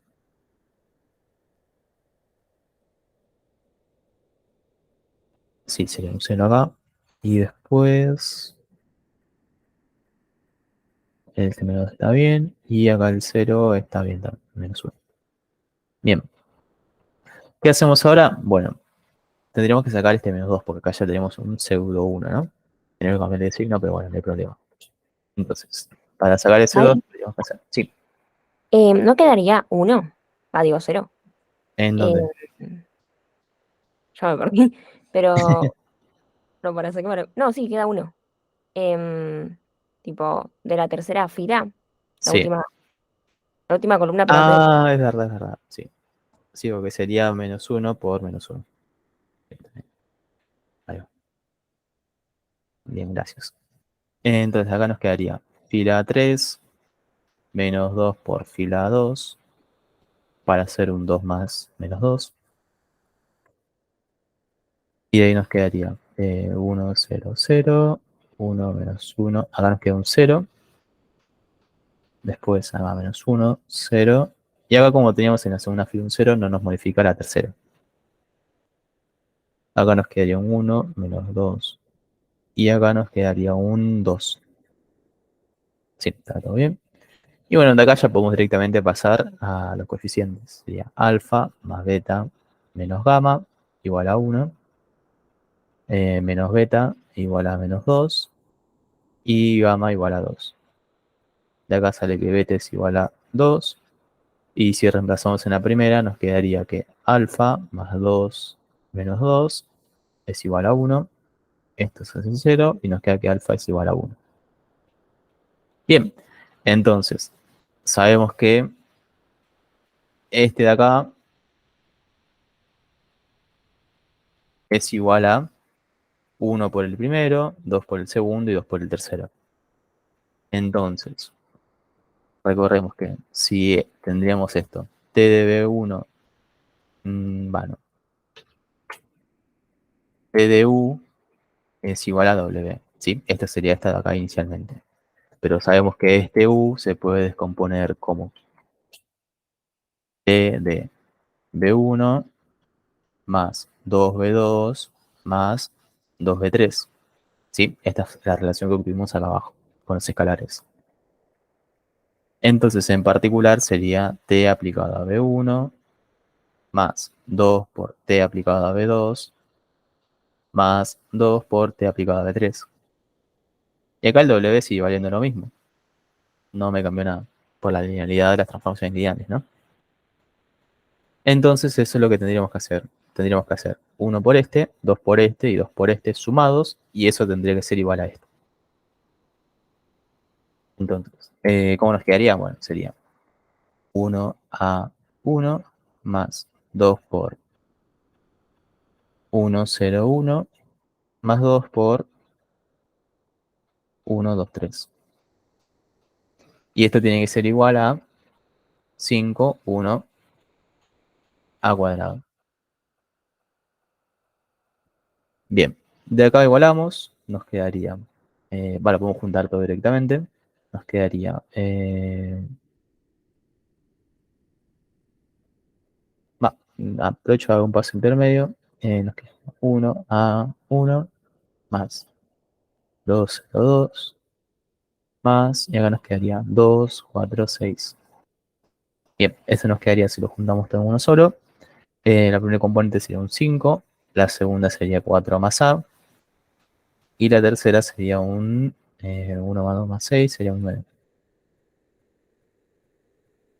Sí, sería un 0 acá. Y después el menos 2 está bien. Y acá el 0 está bien también. Menos 1. Bien. ¿Qué hacemos ahora? Bueno, tendríamos que sacar este menos 2 porque acá ya tenemos un pseudo 1, ¿no? Tenemos que cambiar de signo, pero bueno, no hay problema. Entonces, para sacar ese 2, Javi, tendríamos que hacer. Sí. ¿no quedaría uno? Ah, digo cero. ¿En Eh, dónde? ya me perdí. Pero, no, para sacar. No, sí, queda uno. Tipo, de la tercera fila, la Sí. última, la última columna, perdón. Ah, es verdad, es verdad. Sí. Sí, porque sería menos 1 por menos 1. Ahí va. Bien, gracias. Entonces acá nos quedaría fila 3 menos 2 por fila 2 para hacer un 2 más menos 2. Y de ahí nos quedaría 1, 0, 0, 1 menos 1. Acá nos queda un 0. Después acá menos 1, 0. Y acá como teníamos en la segunda fila un 0, no nos modifica la tercera. Acá nos quedaría un 1 menos 2 y acá nos quedaría un 2. Sí, está todo bien. Y bueno, de acá ya podemos directamente pasar a los coeficientes. Sería alfa más beta menos gamma igual a 1, menos beta igual a menos 2 y gamma igual a 2. De acá sale que beta es igual a 2. Y si reemplazamos en la primera, nos quedaría que alfa más 2 menos 2 es igual a 1. Esto se hace 0 y nos queda que alfa es igual a 1. Bien, entonces sabemos que este de acá es igual a 1 por el primero, 2 por el segundo y 2 por el tercero. Entonces, recordemos que si tendríamos esto, t de b1, bueno, t de u es igual a w, ¿sí? Esta sería esta de acá inicialmente. Pero sabemos que este u se puede descomponer como t de b1 más 2b2 más 2b3, ¿sí? Esta es la relación que obtuvimos acá abajo con los escalares. Entonces, en particular, sería t aplicado a b1 más 2 por t aplicado a b2 más 2 por t aplicado a b3. Y acá el w sigue valiendo lo mismo. No me cambió nada por la linealidad de las transformaciones lineales, ¿no? Entonces, eso es lo que tendríamos que hacer. Tendríamos que hacer 1 por este, 2 por este y 2 por este sumados, y eso tendría que ser igual a esto. Entonces, ¿cómo nos quedaría? Bueno, sería 1 a 1 más 2 por 1, 0, 1 más 2 por 1, 2, 3. Y esto tiene que ser igual a 5, 1 a cuadrado. Bien, de acá igualamos, nos quedaría, vale, podemos juntar todo directamente, nos quedaría, aprovecho, hago un paso intermedio, nos queda 1 a 1 más 2, 0, 2 más, y acá nos quedaría 2, 4, 6. Bien, eso nos quedaría si lo juntamos todo en uno solo. La primera componente sería un 5, la segunda sería 4 más a, y la tercera sería un 1 más 2 más 6, sería un 9.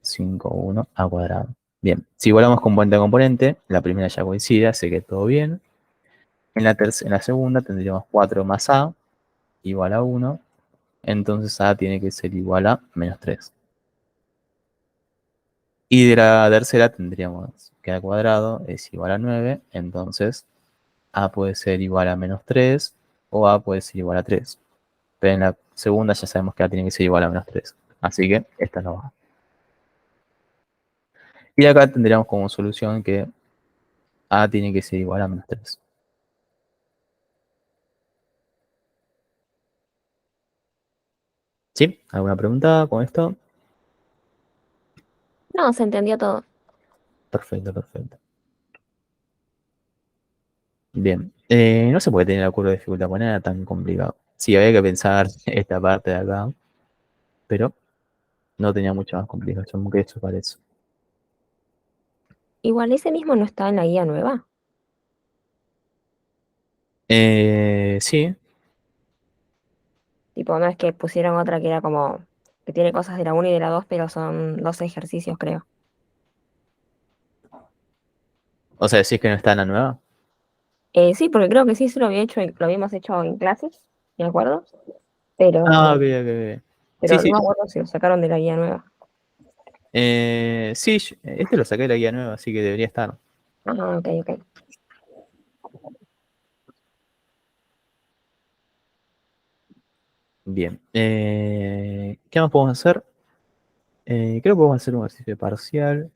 5, 1 a cuadrado. Bien, si igualamos componente a componente, la primera ya coincide, así que todo bien. En la segunda tendríamos 4 más a igual a 1, entonces a tiene que ser igual a menos 3. Y de la tercera tendríamos que a cuadrado es igual a 9, entonces a puede ser igual a menos 3 o a puede ser igual a 3. Pero en la segunda ya sabemos que a tiene que ser igual a menos 3. Así que esta no va. Y acá tendríamos como solución que a tiene que ser igual a menos 3. ¿Sí? ¿Alguna pregunta con esto? No, se entendió todo. Perfecto, perfecto. Bien. No se puede tener la curva de dificultad, porque no era tan complicado. Sí, había que pensar esta parte de acá, pero no tenía mucha más complicación que eso parece. Igual ese mismo no está en la guía nueva. Sí, Tipo, no es que pusieron otra que era como que tiene cosas de la 1 y de la 2, pero son dos ejercicios, creo. o sea, decís que no está en la nueva. Sí, porque creo que sí se lo había hecho, lo habíamos hecho en clases, ¿me acuerdo? Ah, ok, Pero, ok, ok. Sí, pero no sí. me acuerdo si lo sacaron de la guía nueva. Sí, este lo saqué de la guía nueva, así que debería estar. Ah, ok, ok. Bien. ¿Qué más podemos hacer? Creo que podemos hacer un ejercicio parcial.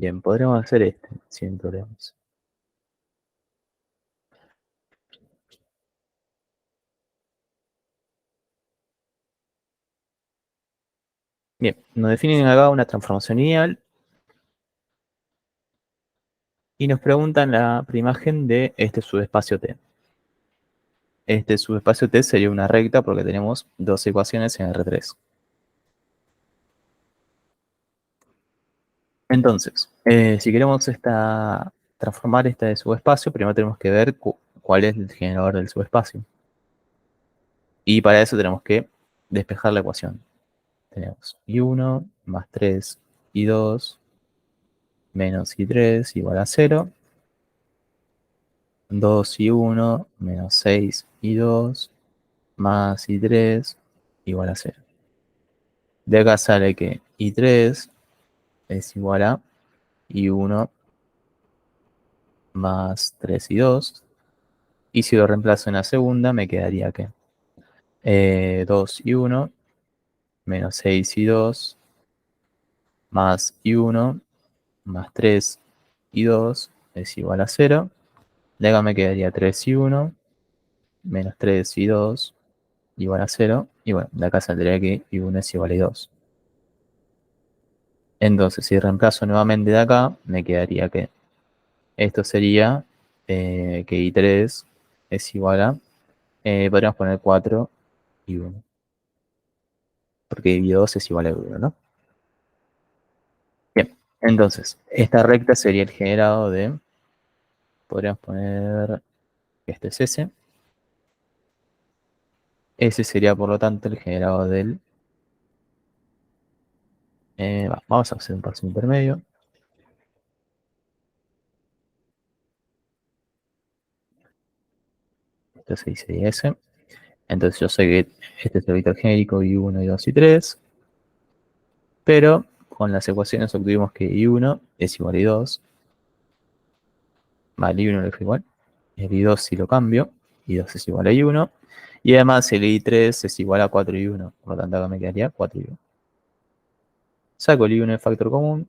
Bien, podríamos hacer este, sin problemas. Bien, nos definen acá una transformación lineal y nos preguntan la imagen de este subespacio T. Este subespacio T sería una recta porque tenemos dos ecuaciones en R3. Entonces, si queremos transformar este subespacio, primero tenemos que ver cuál es el generador del subespacio. Y para eso tenemos que despejar la ecuación. Tenemos i1 más 3 i2 menos i3 igual a 0. 2i1 menos 6 i2 más i3 igual a 0. De acá sale que i3 es igual a i1 más 3 i2. Y si lo reemplazo en la segunda, me quedaría que 2 i1 menos 6 i2 más i1 más 3 i2 es igual a 0. De acá me quedaría 3 i1 menos 3 i2 igual a 0. Y bueno, de acá saldría que i1 es igual a i2. Entonces, si reemplazo nuevamente de acá, me quedaría que esto sería que i3 es igual a, podríamos poner 4 y 1, porque i2 es igual a 1, ¿no? Bien, entonces, esta recta sería el generado de, podríamos poner que este es S. S sería, por lo tanto, el generado del, vamos a hacer un paso intermedio. Esto se dice S. Entonces yo sé que este es el vector genérico i1, i2 y 3. Pero con las ecuaciones obtuvimos que i1 es igual a i2. Vale, i1 lo dejo igual. El i2 si lo cambio, i2 es igual a i1. Y además el i3 es igual a 4 i1. Por lo tanto acá me quedaría 4 i1. Saco el i1 de factor común.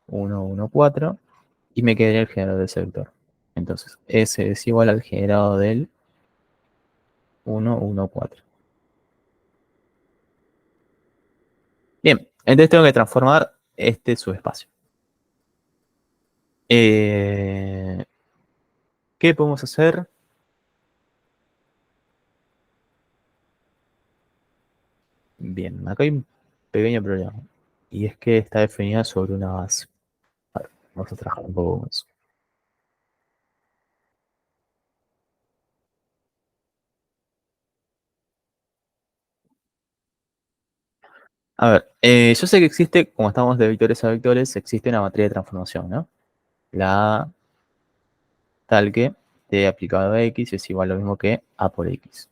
1, 1, 4. Y me quedaría el generador de ese vector. Entonces S es igual al generado del 1, 1, 4. Bien, entonces tengo que transformar este subespacio. ¿Qué podemos hacer? Bien, acá hay un pequeño problema. Y es que está definida sobre una base. A ver, vamos a trabajar un poco con eso. A ver, yo sé que existe, como estamos de vectores a vectores, existe una matriz de transformación, ¿no? La A tal que t aplicado a x es igual a lo mismo que a por x.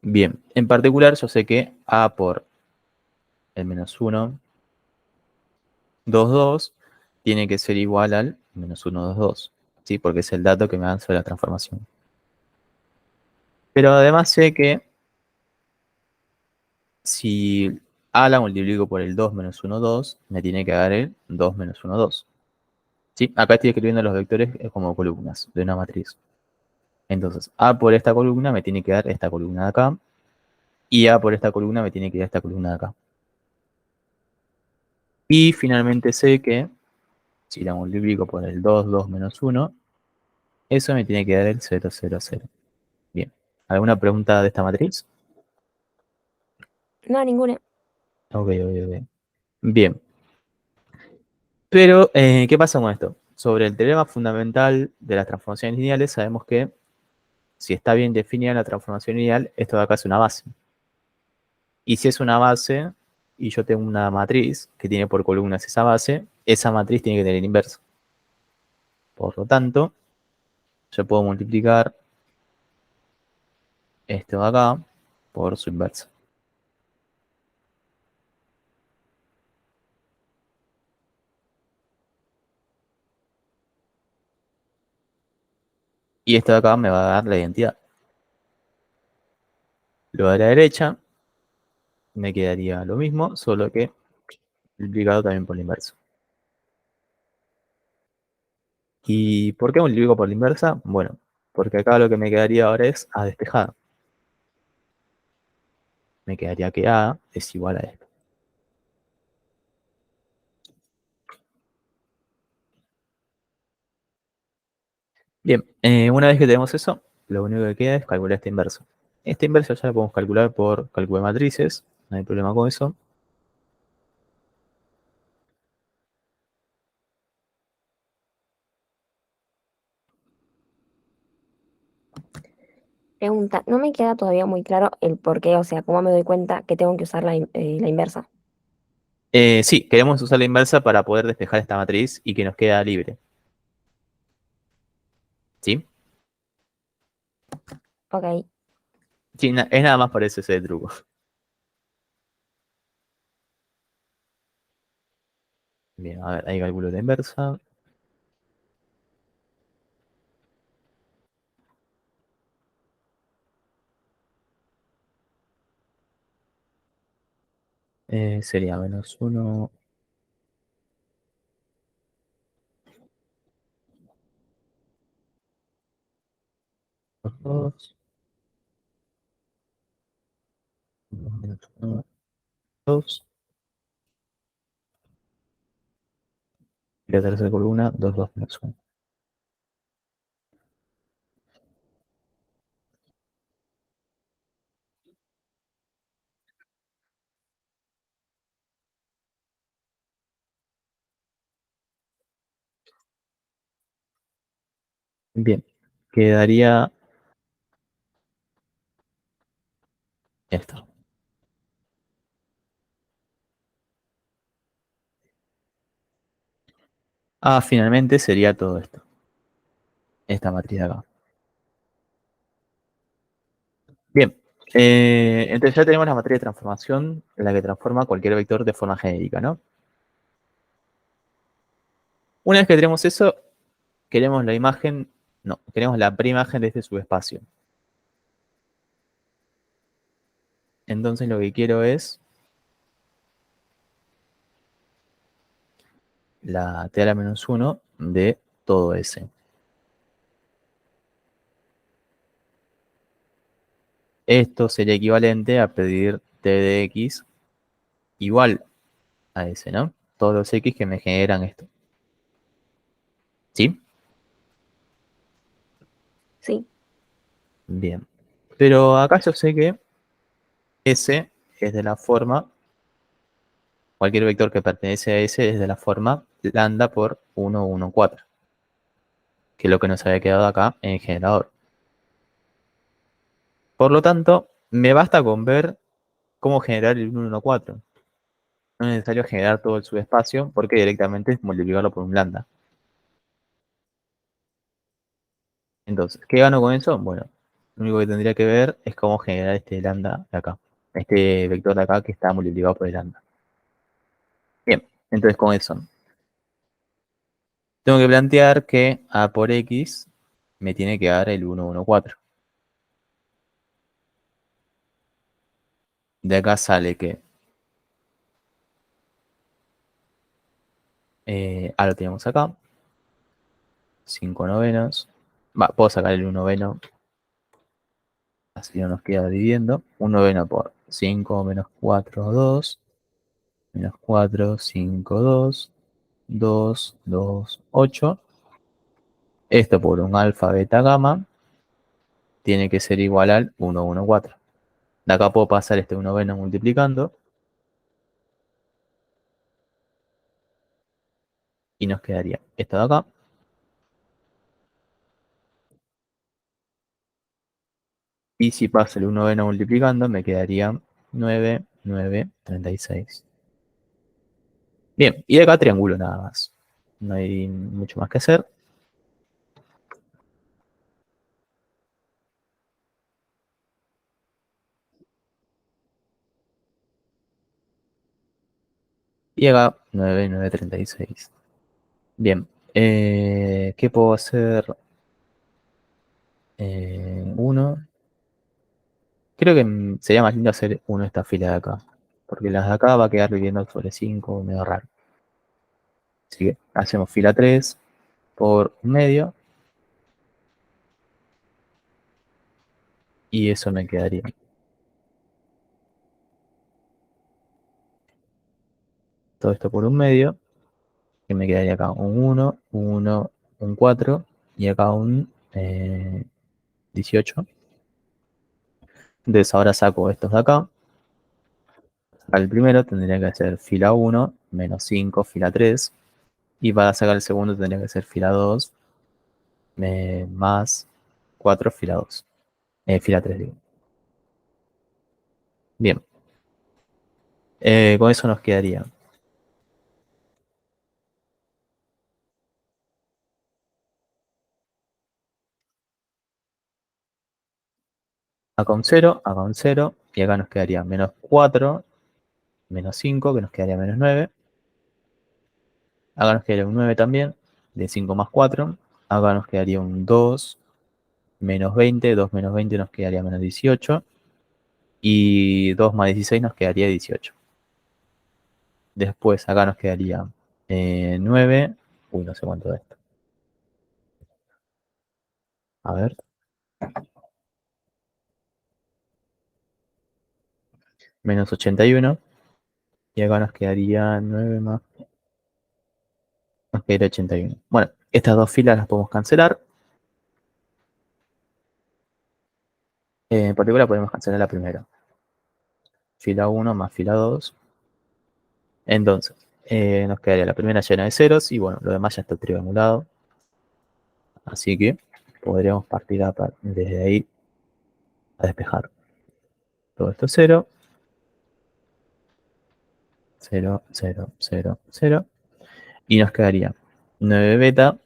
Bien, en particular yo sé que a por el menos 1, 2, 2 tiene que ser igual al menos 1, 2, 2. ¿Sí? Porque es el dato que me dan sobre la transformación. Pero además sé que si a la multiplico por el 2 menos 1, 2, me tiene que dar el 2 menos 1, 2. ¿Sí? Acá estoy escribiendo los vectores como columnas de una matriz. Entonces, a por esta columna me tiene que dar esta columna de acá. Y a por esta columna me tiene que dar esta columna de acá. Y finalmente sé que si la multiplico por el 2, 2 menos 1, eso me tiene que dar el 0, 0, 0. Bien. ¿Alguna pregunta de esta matriz? No, ninguna. Ok, ok, ok. Bien. Pero, ¿qué pasa con esto? Sobre el teorema fundamental de las transformaciones lineales, sabemos que si está bien definida la transformación lineal, esto de acá es una base. Y si es una base, y yo tengo una matriz que tiene por columnas esa matriz tiene que tener inversa. Por lo tanto, yo puedo multiplicar esto de acá por su inversa. Y esto de acá me va a dar la identidad. Lo de la derecha me quedaría lo mismo, solo que multiplicado también por la inversa. ¿Y por qué multiplico por la inversa? Bueno, porque acá lo que me quedaría ahora es A despejada. Me quedaría que A es igual a esto. Bien, una vez que tenemos eso, lo único que queda es calcular esta inversa. Esta inversa ya la podemos calcular por cálculo de matrices, no hay problema con eso. Pregunta, no me queda todavía muy claro el por qué, o sea, cómo me doy cuenta que tengo que usar la inversa. Sí, queremos usar la inversa para poder despejar esta matriz y que nos queda libre. ¿Sí? Ok, Sí, es nada más para ese truco. Bien, a ver, ahí calculo la inversa. Sería menos 1, 2, menos 1, 2. Y la tercera columna, 2, 2, menos 1. Bien, quedaría esto. Ah, finalmente sería todo esto. Esta matriz de acá. Bien, entonces ya tenemos la matriz de transformación, la que transforma cualquier vector de forma genérica, ¿no? Una vez que tenemos eso, queremos la imagen, no, queremos la preimagen de este subespacio. Entonces lo que quiero es la t a la menos 1 de todo ese. Esto sería equivalente a pedir t de x igual a ese, ¿no? Todos los x que me generan esto. ¿Sí? sí, Bien. Pero acá yo sé que S es de la forma, cualquier vector que pertenece a S es de la forma lambda por 1, 1, 4, que es lo que nos había quedado acá en el generador. Por lo tanto, me basta con ver cómo generar el 1, 1, 4. No es necesario generar todo el subespacio porque directamente es multiplicarlo por un lambda. Entonces, ¿qué gano con eso? Bueno, lo único que tendría que ver es cómo generar este lambda de acá. Este vector de acá que está multiplicado por el lambda. Bien, entonces con eso tengo que plantear que A por X me tiene que dar el 1, 1, 4. De acá sale que A lo tenemos acá. 5 novenos. Puedo sacar el 1 noveno. Así no nos queda dividiendo. 1 noveno por 5 menos 4, 2. Menos 4, 5, 2. 2, 2, 8. Esto por un alfa, beta, gamma. Tiene que ser igual al 1, 1, 4. De acá puedo pasar este 1 noveno multiplicando. Y nos quedaría esto de acá. Y si paso el 1 noveno multiplicando, me quedaría 9, 9, 36. Bien, y de acá triángulo nada más. No hay mucho más que hacer. Y acá 9, 9, 36. Bien, ¿qué puedo hacer? 1. Creo que sería más lindo hacer uno de esta fila de acá. porque las de acá va a quedar viviendo sobre 5, medio raro. Así que hacemos fila 3 por un medio. Y eso me quedaría. Todo esto por un medio. Que me quedaría acá un 1, un 1, un 4. Y acá un 18. Entonces ahora saco estos de acá. Al primero tendría que hacer fila 1, menos 5, fila 3. Y para sacar el segundo tendría que hacer fila 2, más 4, fila 2. Fila 3, digo. Bien. Con eso nos quedaría. Acá un 0, acá un 0. Y acá nos quedaría menos 4, menos 5, que nos quedaría menos 9. Acá nos quedaría un 9 también, de 5 más 4. Acá nos quedaría un 2, menos 20. 2 menos 20 nos quedaría menos 18. Y 2 más 16 nos quedaría 18. Después acá nos quedaría 9. Uy, no sé cuánto de esto. A ver. Menos 81. Y acá nos quedaría 9 más. Nos quedaría 81. Bueno, estas dos filas las podemos cancelar. En particular podemos cancelar la primera. Fila 1 más fila 2. Entonces, nos quedaría la primera llena de ceros. Y bueno, lo demás ya está triangulado. Así que podríamos partir desde ahí a despejar. Todo esto es 0. 0, 0, 0, 0. Y nos quedaría 9 beta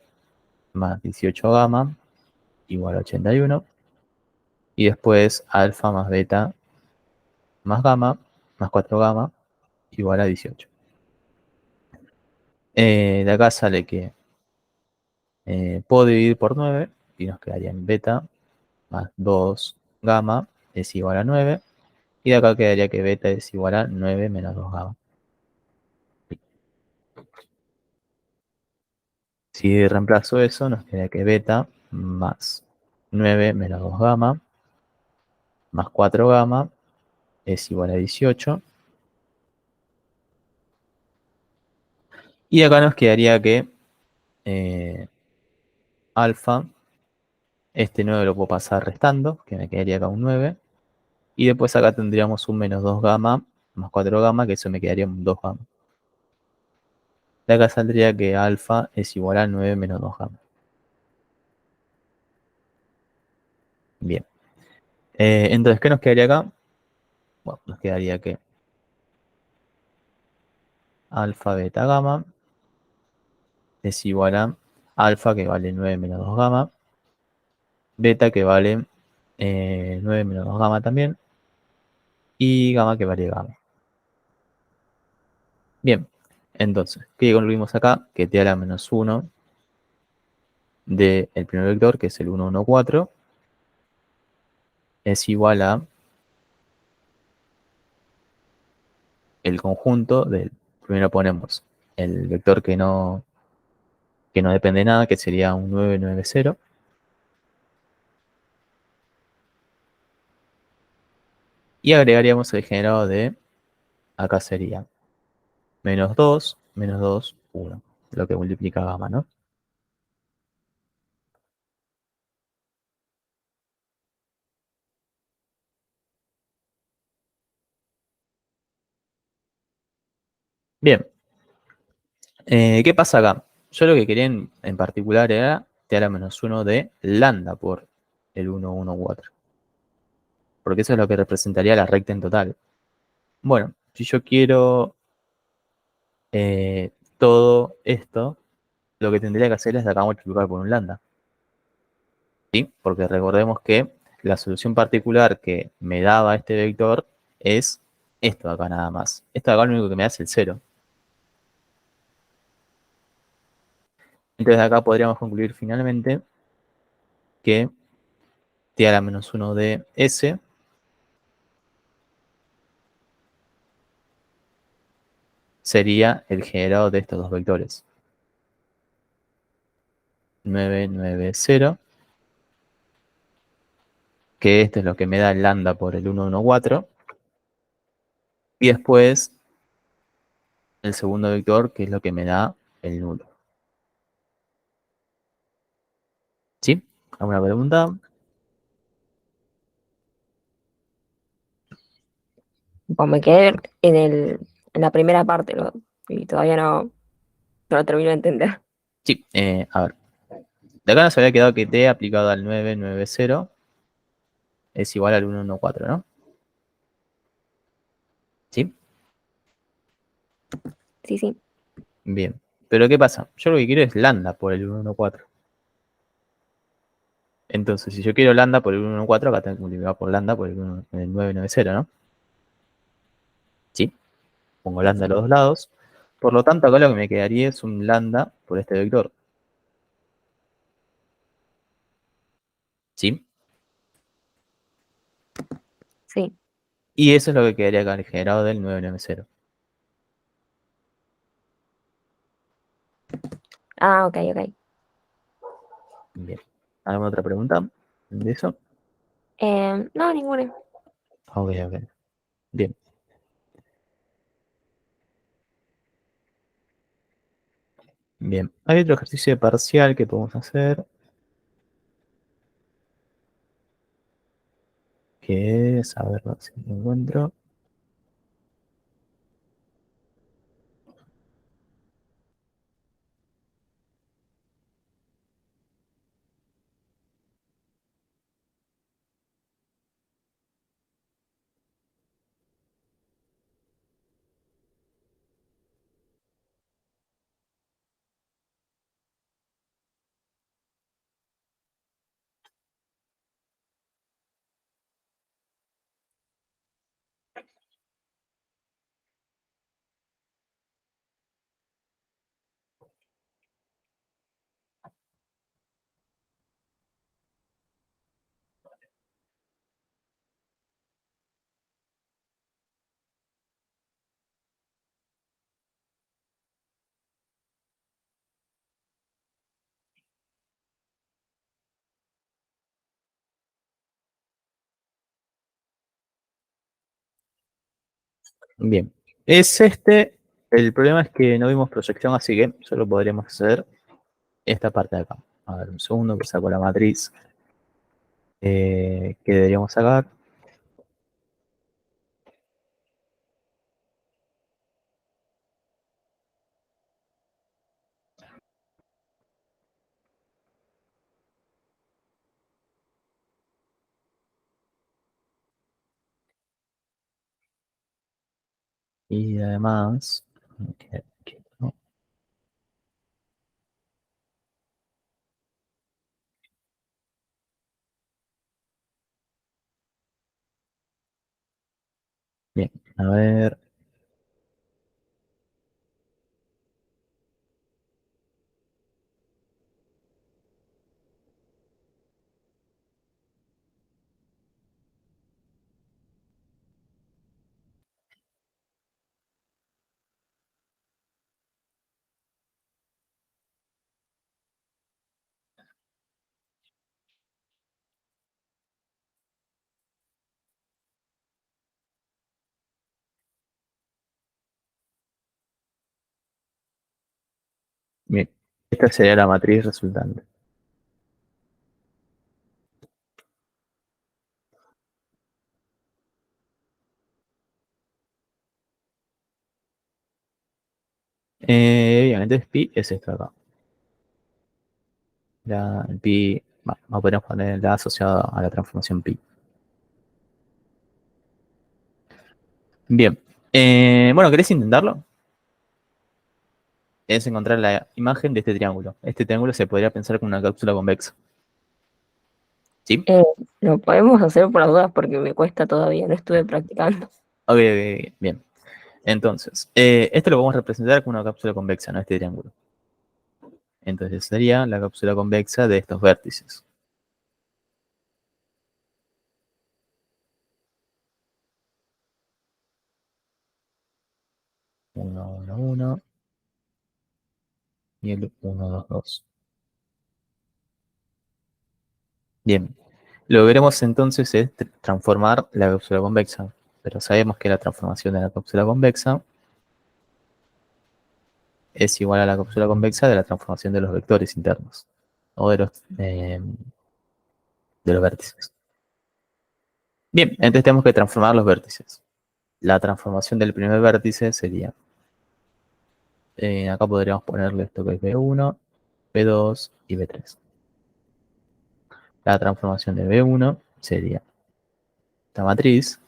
más 18 gamma igual a 81. Y después alfa más beta más gamma más 4 gamma igual a 18. De acá sale que puedo dividir por 9 y nos quedaría en beta más 2 gamma es igual a 9. Y de acá quedaría que beta es igual a 9 menos 2 gamma. Si reemplazo eso, nos queda que beta más 9 menos 2 gamma más 4 gamma es igual a 18. Y acá nos quedaría que alfa, este 9 lo puedo pasar restando, que me quedaría acá un 9. Y después acá tendríamos un menos 2 gamma más 4 gamma, que eso me quedaría un 2 gamma. De acá saldría que alfa es igual a 9 menos 2 gamma. Bien. Entonces, ¿qué nos quedaría acá? Bueno, nos quedaría que alfa beta gamma es igual a alfa, que vale 9 menos 2 gamma, beta, que vale 9 menos 2 gamma también, y gamma, que vale gamma. Bien, entonces, ¿qué concluimos acá? Que t a la menos 1 del primer vector, que es el 1, 1, 4, es igual a el conjunto del, primero ponemos el vector que no depende de nada, que sería un 9, 9, 0. Y agregaríamos el generado de, acá sería menos 2, 1, lo que multiplica gamma, ¿no? Bien, ¿qué pasa acá? Yo lo que quería en particular era t a la menos 1 de lambda por el 1, 1, 4. Porque eso es lo que representaría la recta en total. Bueno, si yo quiero todo esto, lo que tendría que hacer es acá multiplicar por un lambda. ¿Sí? Porque recordemos que la solución particular que me daba este vector es esto de acá nada más. Esto de acá lo único que me da es el 0. Entonces de acá podríamos concluir finalmente que t a la menos 1 de s sería el generado de estos dos vectores. 9, 9, 0. Que esto es lo que me da el lambda por el 1, 1, 4. Y después el segundo vector, que es lo que me da el nulo. ¿Sí? ¿Alguna pregunta? Pues me quedé en la primera parte, y todavía no lo termino de entender. Sí, a ver. De acá nos había quedado que t aplicado al 9, 9, 0 es igual al 1, 1, 4, ¿no? ¿Sí? Sí, sí. Bien. Pero ¿qué pasa? Yo lo que quiero es lambda por el 1, 1, 4. Entonces, si yo quiero lambda por el 1, 1, 4, acá tengo que multiplicar por lambda por el 1, el 9, 9, 0, ¿no? ¿Sí? Pongo lambda a los dos lados. Por lo tanto, acá lo que me quedaría es un lambda por este vector. ¿Sí? Sí. Y eso es lo que quedaría acá, el generado del 9, 9, 0. Ah, ok, ok. Bien. ¿Alguna otra pregunta de eso? No, ninguna. Ok, ok. Bien. Bien. Hay otro ejercicio de parcial que podemos hacer, que es, a ver si lo encuentro. Bien. Es este. El problema es que no vimos proyección, así que solo podríamos hacer esta parte de acá. A ver, un segundo que saco la matriz que deberíamos sacar. Y además, ¿no? Bien, a ver. Bien, esta sería la matriz resultante. Bien, entonces pi es esto de acá. El pi, no podemos poner la asociada a la transformación pi. Bien. Bueno, ¿querés intentarlo? Es encontrar la imagen de este triángulo. Este triángulo se podría pensar como una cápsula convexa. ¿Sí? Eh, lo podemos hacer por las dudas porque me cuesta todavía, no estuve practicando. Ok, ok, bien. Entonces, esto lo podemos representar como una cápsula convexa, ¿no? Este triángulo. Entonces sería la cápsula convexa de estos vértices. 1, 1, 1 y el 1, 2, 2. Bien, lo que veremos entonces es transformar la cápsula convexa, pero sabemos que la transformación de la cápsula convexa es igual a la cápsula convexa de la transformación de los vectores internos o de los vértices. Bien, entonces tenemos que transformar los vértices. La transformación del primer vértice sería, acá podríamos ponerle esto que es B1, B2 y B3. La transformación de B1 sería esta matriz,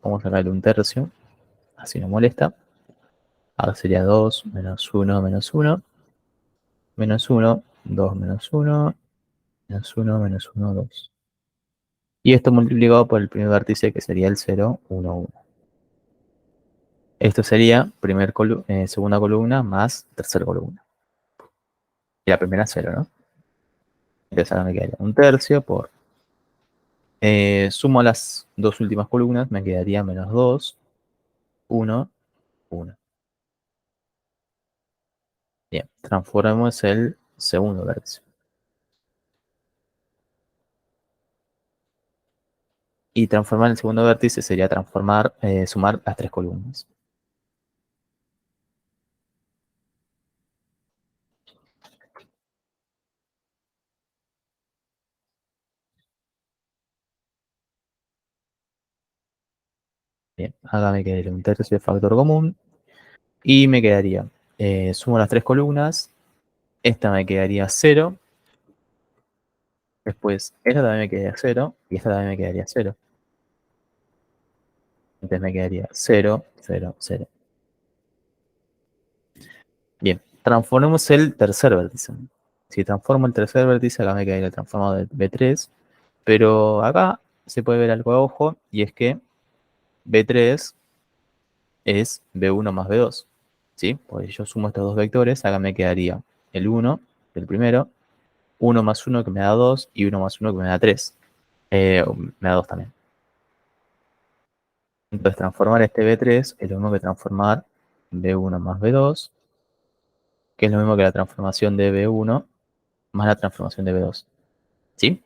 vamos a sacarle un tercio, así no molesta. Ahora sería 2, menos 1, menos 1, menos 1, 2, menos 1, menos 1, menos 1, 2. Y esto multiplicado por el primer vértice que sería el 0, 1, 1. Esto sería segunda columna más tercera columna. Y la primera 0, ¿no? Entonces ahora me quedaría un tercio por... sumo las dos últimas columnas, me quedaría menos 2, 1, 1. Bien, transformemos el segundo vértice. Y transformar el segundo vértice sería sumar las tres columnas. Bien, acá me quedaría un tercio de factor común. Y me quedaría, sumo las tres columnas, esta me quedaría 0. Después, esta también me quedaría 0. Y esta también me quedaría 0. Entonces me quedaría 0, 0, 0. Bien, transformemos el tercer vértice. Si transformo el tercer vértice, acá me quedaría transformado de B3. Pero acá se puede ver algo a ojo, y es que B3 es B1 más B2. ¿Sí? Pues yo sumo estos dos vectores, acá me quedaría el 1 del primero, 1 más 1 que me da 2 y 1 más 1 que me da 3. Me da 2 también. Entonces transformar este B3 es lo mismo que transformar B1 más B2, que es lo mismo que la transformación de B1 más la transformación de B2. ¿Sí?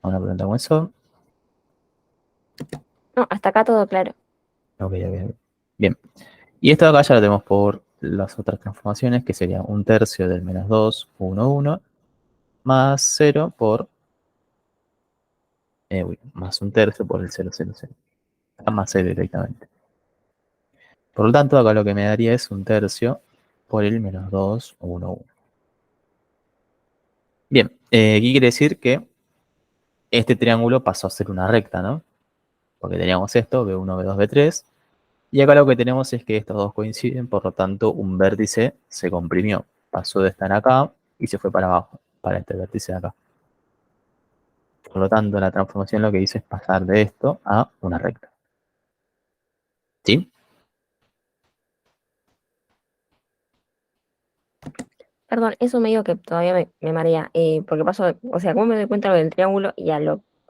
Una pregunta con eso. No, hasta acá todo claro. Ok, ok. Bien. Y esto de acá ya lo tenemos por las otras transformaciones, que sería un tercio del menos 2, 1, 1, más 0 por... más un tercio por el 0, 0, 0. Más 0 directamente. Por lo tanto, acá lo que me daría es un tercio por el menos 2, 1, 1. Bien, aquí quiere decir que este triángulo pasó a ser una recta, ¿no? Porque teníamos esto, B1, B2, B3. Y acá lo que tenemos es que estos dos coinciden, por lo tanto, un vértice se comprimió. Pasó de estar acá y se fue para abajo, para este vértice de acá. Por lo tanto, la transformación lo que dice es pasar de esto a una recta. ¿Sí? Perdón, eso me digo que todavía me marea, porque paso, o sea, ¿cómo me doy cuenta lo del triángulo y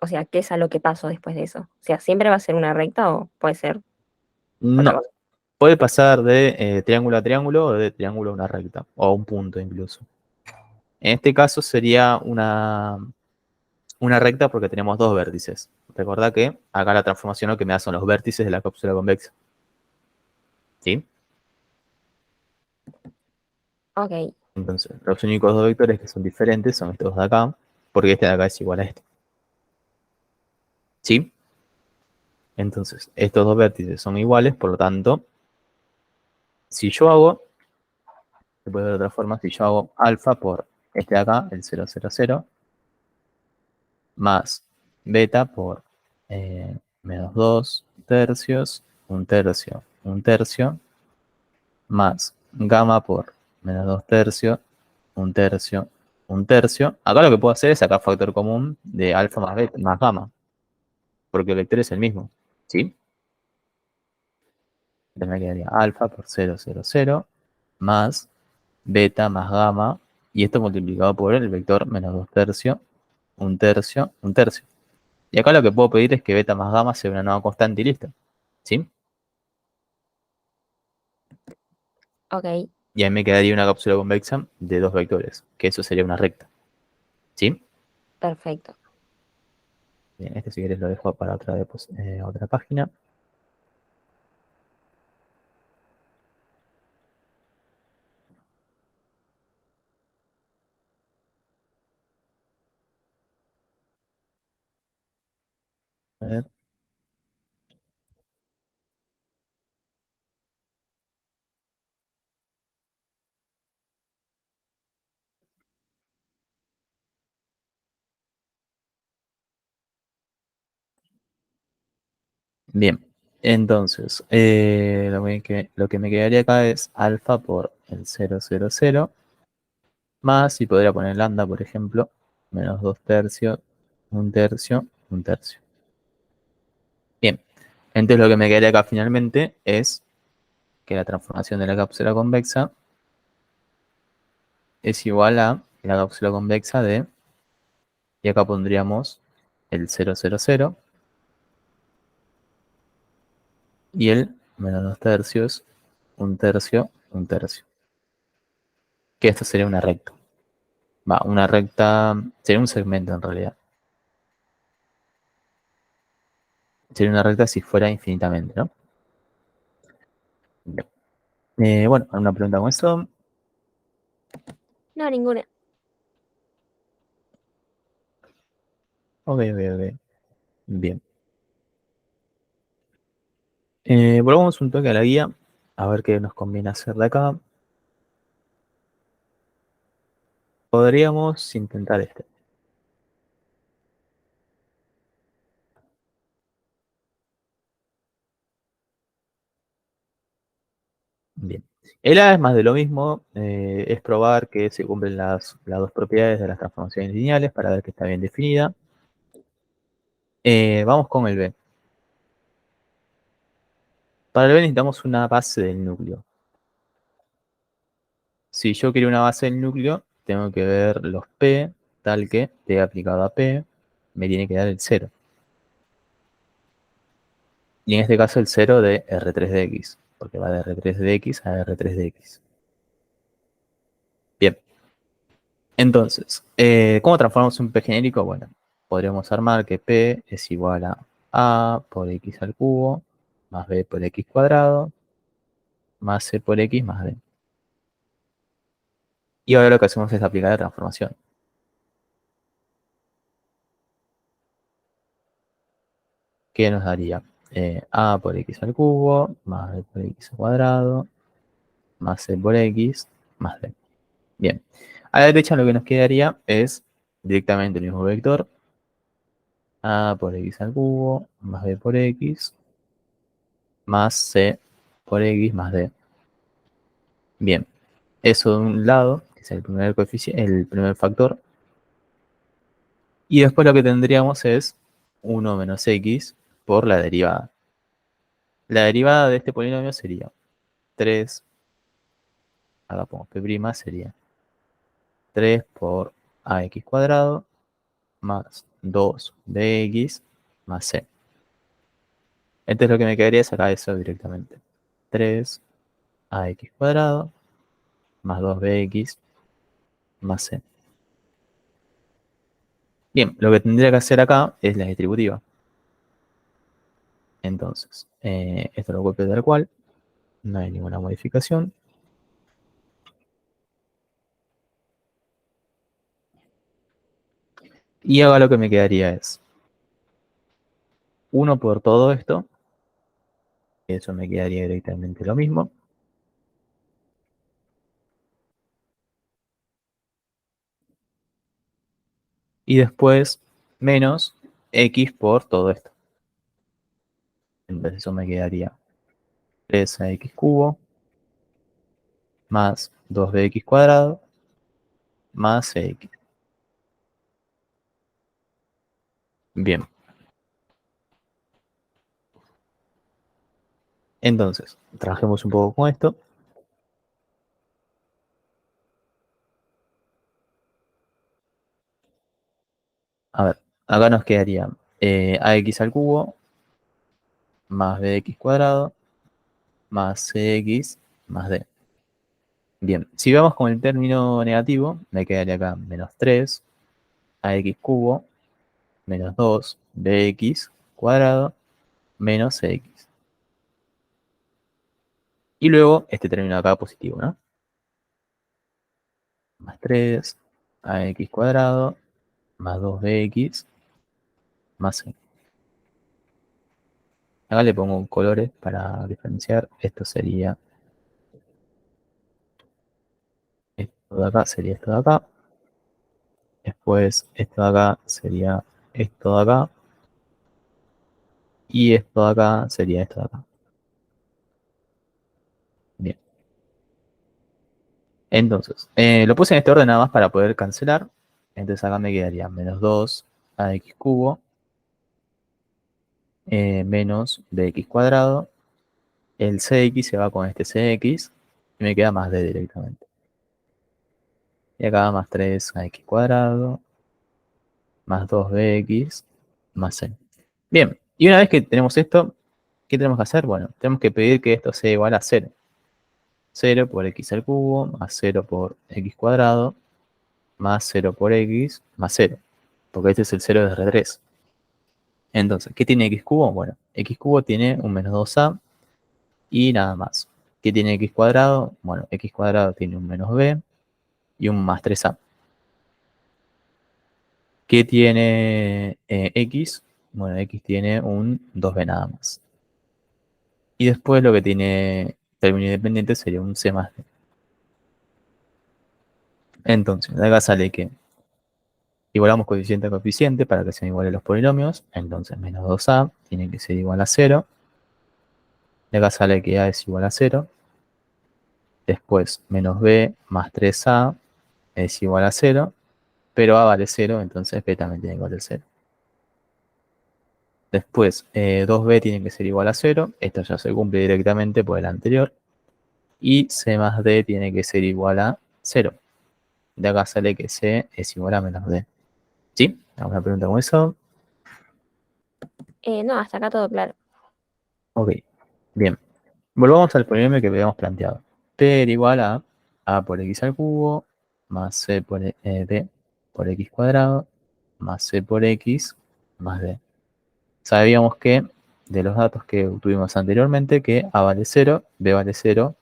o sea, qué es a lo que paso después de eso? O sea, ¿siempre va a ser una recta o puede ser otra No. cosa? Puede pasar de triángulo a triángulo o de triángulo a una recta, o a un punto incluso. En este caso sería una recta porque tenemos dos vértices. Recordá que acá la transformación lo que me da son los vértices de la cápsula convexa. ¿Sí? Ok, Entonces, los únicos dos vectores que son diferentes son estos de acá, porque este de acá es igual a este. ¿Sí? Entonces, estos dos vértices son iguales, por lo tanto, si yo hago, se puede ver de otra forma, si yo hago alfa por este de acá, el 0, 0, 0, más beta por menos 2 tercios, un tercio, más gamma por menos 2 tercios, un tercio, un tercio. Acá lo que puedo hacer es sacar factor común de alfa más beta más gamma, porque el vector es el mismo. ¿Sí? Entonces me quedaría alfa por 0, 0, 0, más beta más gamma, y esto multiplicado por el vector menos 2 tercios, un tercio, un tercio. Y acá lo que puedo pedir es que beta más gamma sea una nueva constante y listo. ¿Sí? Ok, Y ahí me quedaría una cápsula convexa de dos vectores, que eso sería una recta. ¿Sí? perfecto. Bien, este si quieres lo dejo para otra página. A ver. Bien, entonces, lo que me quedaría acá es alfa por el 0,00 más, si podría poner lambda, por ejemplo, menos 2 tercios, un tercio, un tercio. Bien, entonces lo que me quedaría acá finalmente es que la transformación de la cápsula convexa es igual a la cápsula convexa de, y acá pondríamos el 0,00 y el menos 2 tercios, un tercio, un tercio. Que esto sería una recta. Va, una recta, sería un segmento en realidad. Sería una recta si fuera infinitamente, ¿no? Bien. Bueno, ¿alguna pregunta con eso? No, ninguna. Ok, ok, ok. Bien. Volvamos un toque a la guía, a ver qué nos conviene hacer de acá. Podríamos intentar este. Bien. El A es más de lo mismo, es probar que se cumplen las dos propiedades de las transformaciones lineales para ver que está bien definida. Vamos con el B. Para el B necesitamos una base del núcleo. Si yo quiero una base del núcleo, tengo que ver los P, tal que P aplicado a P me tiene que dar el 0. Y en este caso el 0 de R3 de X, porque va de R3 de X a R3 de X. Bien, entonces, ¿cómo transformamos un P genérico? Bueno, podríamos armar que P es igual a por X al cubo, más B por X cuadrado, más C por X más D. Y ahora lo que hacemos es aplicar la transformación. ¿Qué nos daría? A por X al cubo, más B por X al cuadrado, más C por X, más D. Bien. A la derecha lo que nos quedaría es directamente el mismo vector. A por X al cubo, más B por X, más C por X, más D. Bien. Eso de un lado, que es el primer coeficiente, el primer factor. Y después lo que tendríamos es 1 menos X por la derivada. La derivada de este polinomio sería 3, acá pongo P', sería 3 por ax cuadrado más 2bx más c. Entonces lo que me quedaría es sacar eso directamente. 3ax cuadrado más 2bx más c. Bien, lo que tendría que hacer acá es la distributiva. Entonces, esto lo copio tal cual, no hay ninguna modificación. Y ahora lo que me quedaría es 1 por todo esto, eso me quedaría directamente lo mismo. Y después menos x por todo esto. Entonces eso me quedaría 3ax cubo más 2bx cuadrado más x. Bien, entonces trabajemos un poco con esto. A ver, acá nos quedaría ax al cubo más bx cuadrado más cx más d. Bien, si vamos con el término negativo, me quedaría acá menos 3 ax cubo menos 2 bx cuadrado menos x. Y luego este término acá positivo, ¿no? Más 3 ax cuadrado más 2bx más c. Acá le pongo colores para diferenciar. Esto sería esto de acá, sería esto de acá. Después esto de acá sería esto de acá. Y esto de acá sería esto de acá. Bien. Entonces, lo puse en este orden nada más para poder cancelar. Entonces acá me quedaría menos 2 ax cubo menos bx cuadrado. El cx se va con este cx y me queda más d directamente. Y acá más 3 ax cuadrado más 2bx más c. Bien, y una vez que tenemos esto, ¿qué tenemos que hacer? Bueno, tenemos que pedir que esto sea igual a 0. 0 por x al cubo más 0 por x cuadrado más 0 por x más 0. Porque este es el 0 de R3. Entonces, ¿qué tiene x cubo? Bueno, x cubo tiene un menos 2a y nada más. ¿Qué tiene x cuadrado? Bueno, x cuadrado tiene un menos b y un más 3a. ¿Qué tiene x? Bueno, x tiene un 2b nada más. Y después lo que tiene término independiente sería un c más d. Entonces, de acá sale que igualamos coeficiente a coeficiente para que sean iguales los polinomios. Entonces, menos 2a tiene que ser igual a 0. De acá sale que a es igual a 0. Después, menos b más 3a es igual a 0. Pero a vale 0, entonces b también tiene que valer 0. Después, 2b tiene que ser igual a 0. Esto ya se cumple directamente por el anterior. Y c más d tiene que ser igual a 0. De acá sale que c es igual a menos d. ¿Sí? ¿Alguna pregunta con eso? No, hasta acá todo claro. Ok, bien. Volvamos al polinomio que habíamos planteado. P era igual a por x al cubo más c por d por x cuadrado más c por x más d. Sabíamos que, de los datos que tuvimos anteriormente, que a vale 0, b vale 0,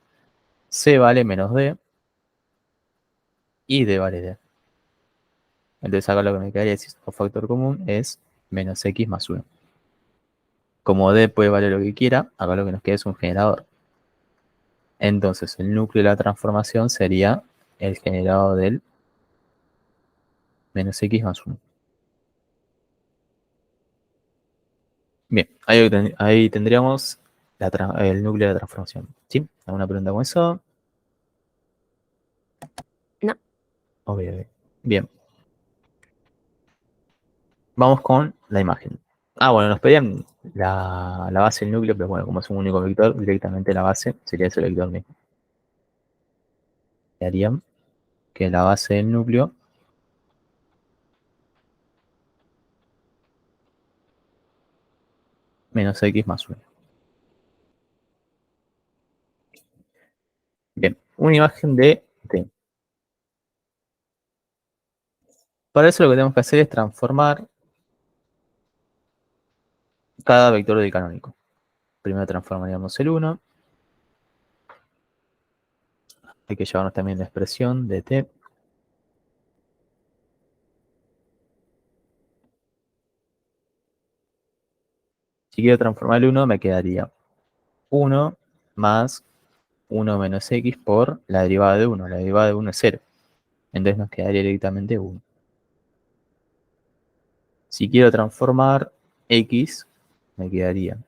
c vale menos d y d vale d. Entonces acá lo que me quedaría si es un factor común es menos x más 1. Como d puede valer lo que quiera, acá lo que nos queda es un generador. Entonces el núcleo de la transformación sería el generado del menos x más 1. Bien, ahí tendríamos el núcleo de la transformación. ¿Sí? ¿Alguna pregunta con eso? No. Ok, ok. Bien, vamos con la imagen. Ah, bueno, nos pedían la base del núcleo, pero bueno, como es un único vector, directamente la base sería ese vector mismo. Y harían que la base del núcleo menos x más 1. Bien, una imagen de T. Para eso lo que tenemos que hacer es transformar cada vector del canónico. Primero transformaríamos el 1. Hay que llevarnos también la expresión de T. Si quiero transformar el 1, me quedaría 1 más 1 menos x por la derivada de 1. La derivada de 1 es 0. Entonces nos quedaría directamente 1. Si quiero transformar x, me quedaría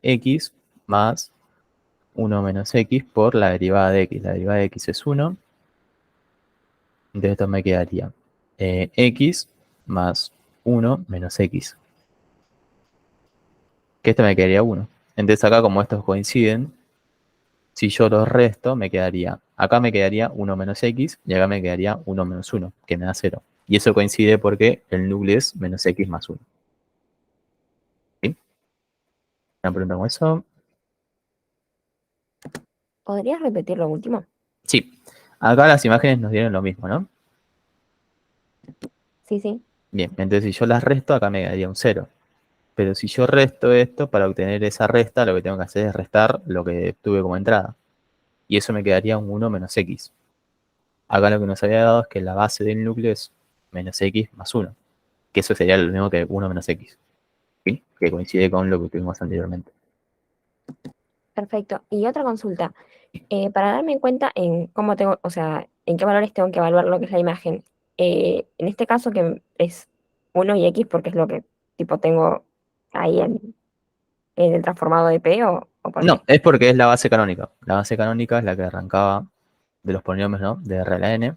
x más 1 menos x por la derivada de x. La derivada de x es 1. Entonces esto me quedaría x más 1 menos x. Que esto me quedaría 1. Entonces acá como estos coinciden, si yo los resto, me quedaría, acá me quedaría 1 menos x y acá me quedaría 1 menos 1, que me da 0. Y eso coincide porque el núcleo es menos x más 1. ¿Sí? ¿Una pregunta con eso? ¿Podrías repetir lo último? Sí, acá las imágenes nos dieron lo mismo, ¿no? Sí, sí. Bien, entonces si yo las resto, acá me daría un 0. Pero si yo resto esto, para obtener esa resta, lo que tengo que hacer es restar lo que tuve como entrada. Y eso me quedaría un 1 menos x. Acá lo que nos había dado es que la base del núcleo es menos x más 1. Que eso sería lo mismo que 1 menos x. ¿Sí? Que coincide con lo que tuvimos anteriormente. Perfecto. Y otra consulta. Para darme cuenta en cómo tengo, o sea, en qué valores tengo que evaluar lo que es la imagen. En este caso que es 1 y x porque es lo que tipo tengo ahí en el transformado de P o por No, qué. es porque es la base canónica. La base canónica es la que arrancaba de los polinomios, ¿no? De R a la n.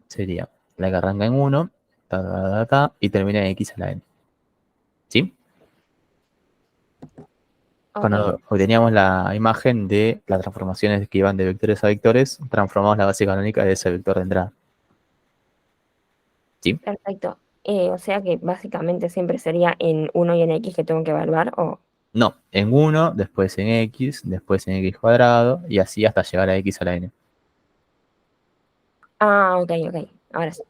Sería la que arranca en 1, y termina en x a la n. ¿Sí? Ok, Cuando obteníamos la imagen de las transformaciones que iban de vectores a vectores, transformamos la base canónica de ese vector de entrada. ¿Sí? perfecto. O sea que básicamente siempre sería en 1 y en x que tengo que evaluar o... No, en 1, después en x, después en x cuadrado, y así hasta llegar a x a la n. Ah, ok, ok. Ahora sí.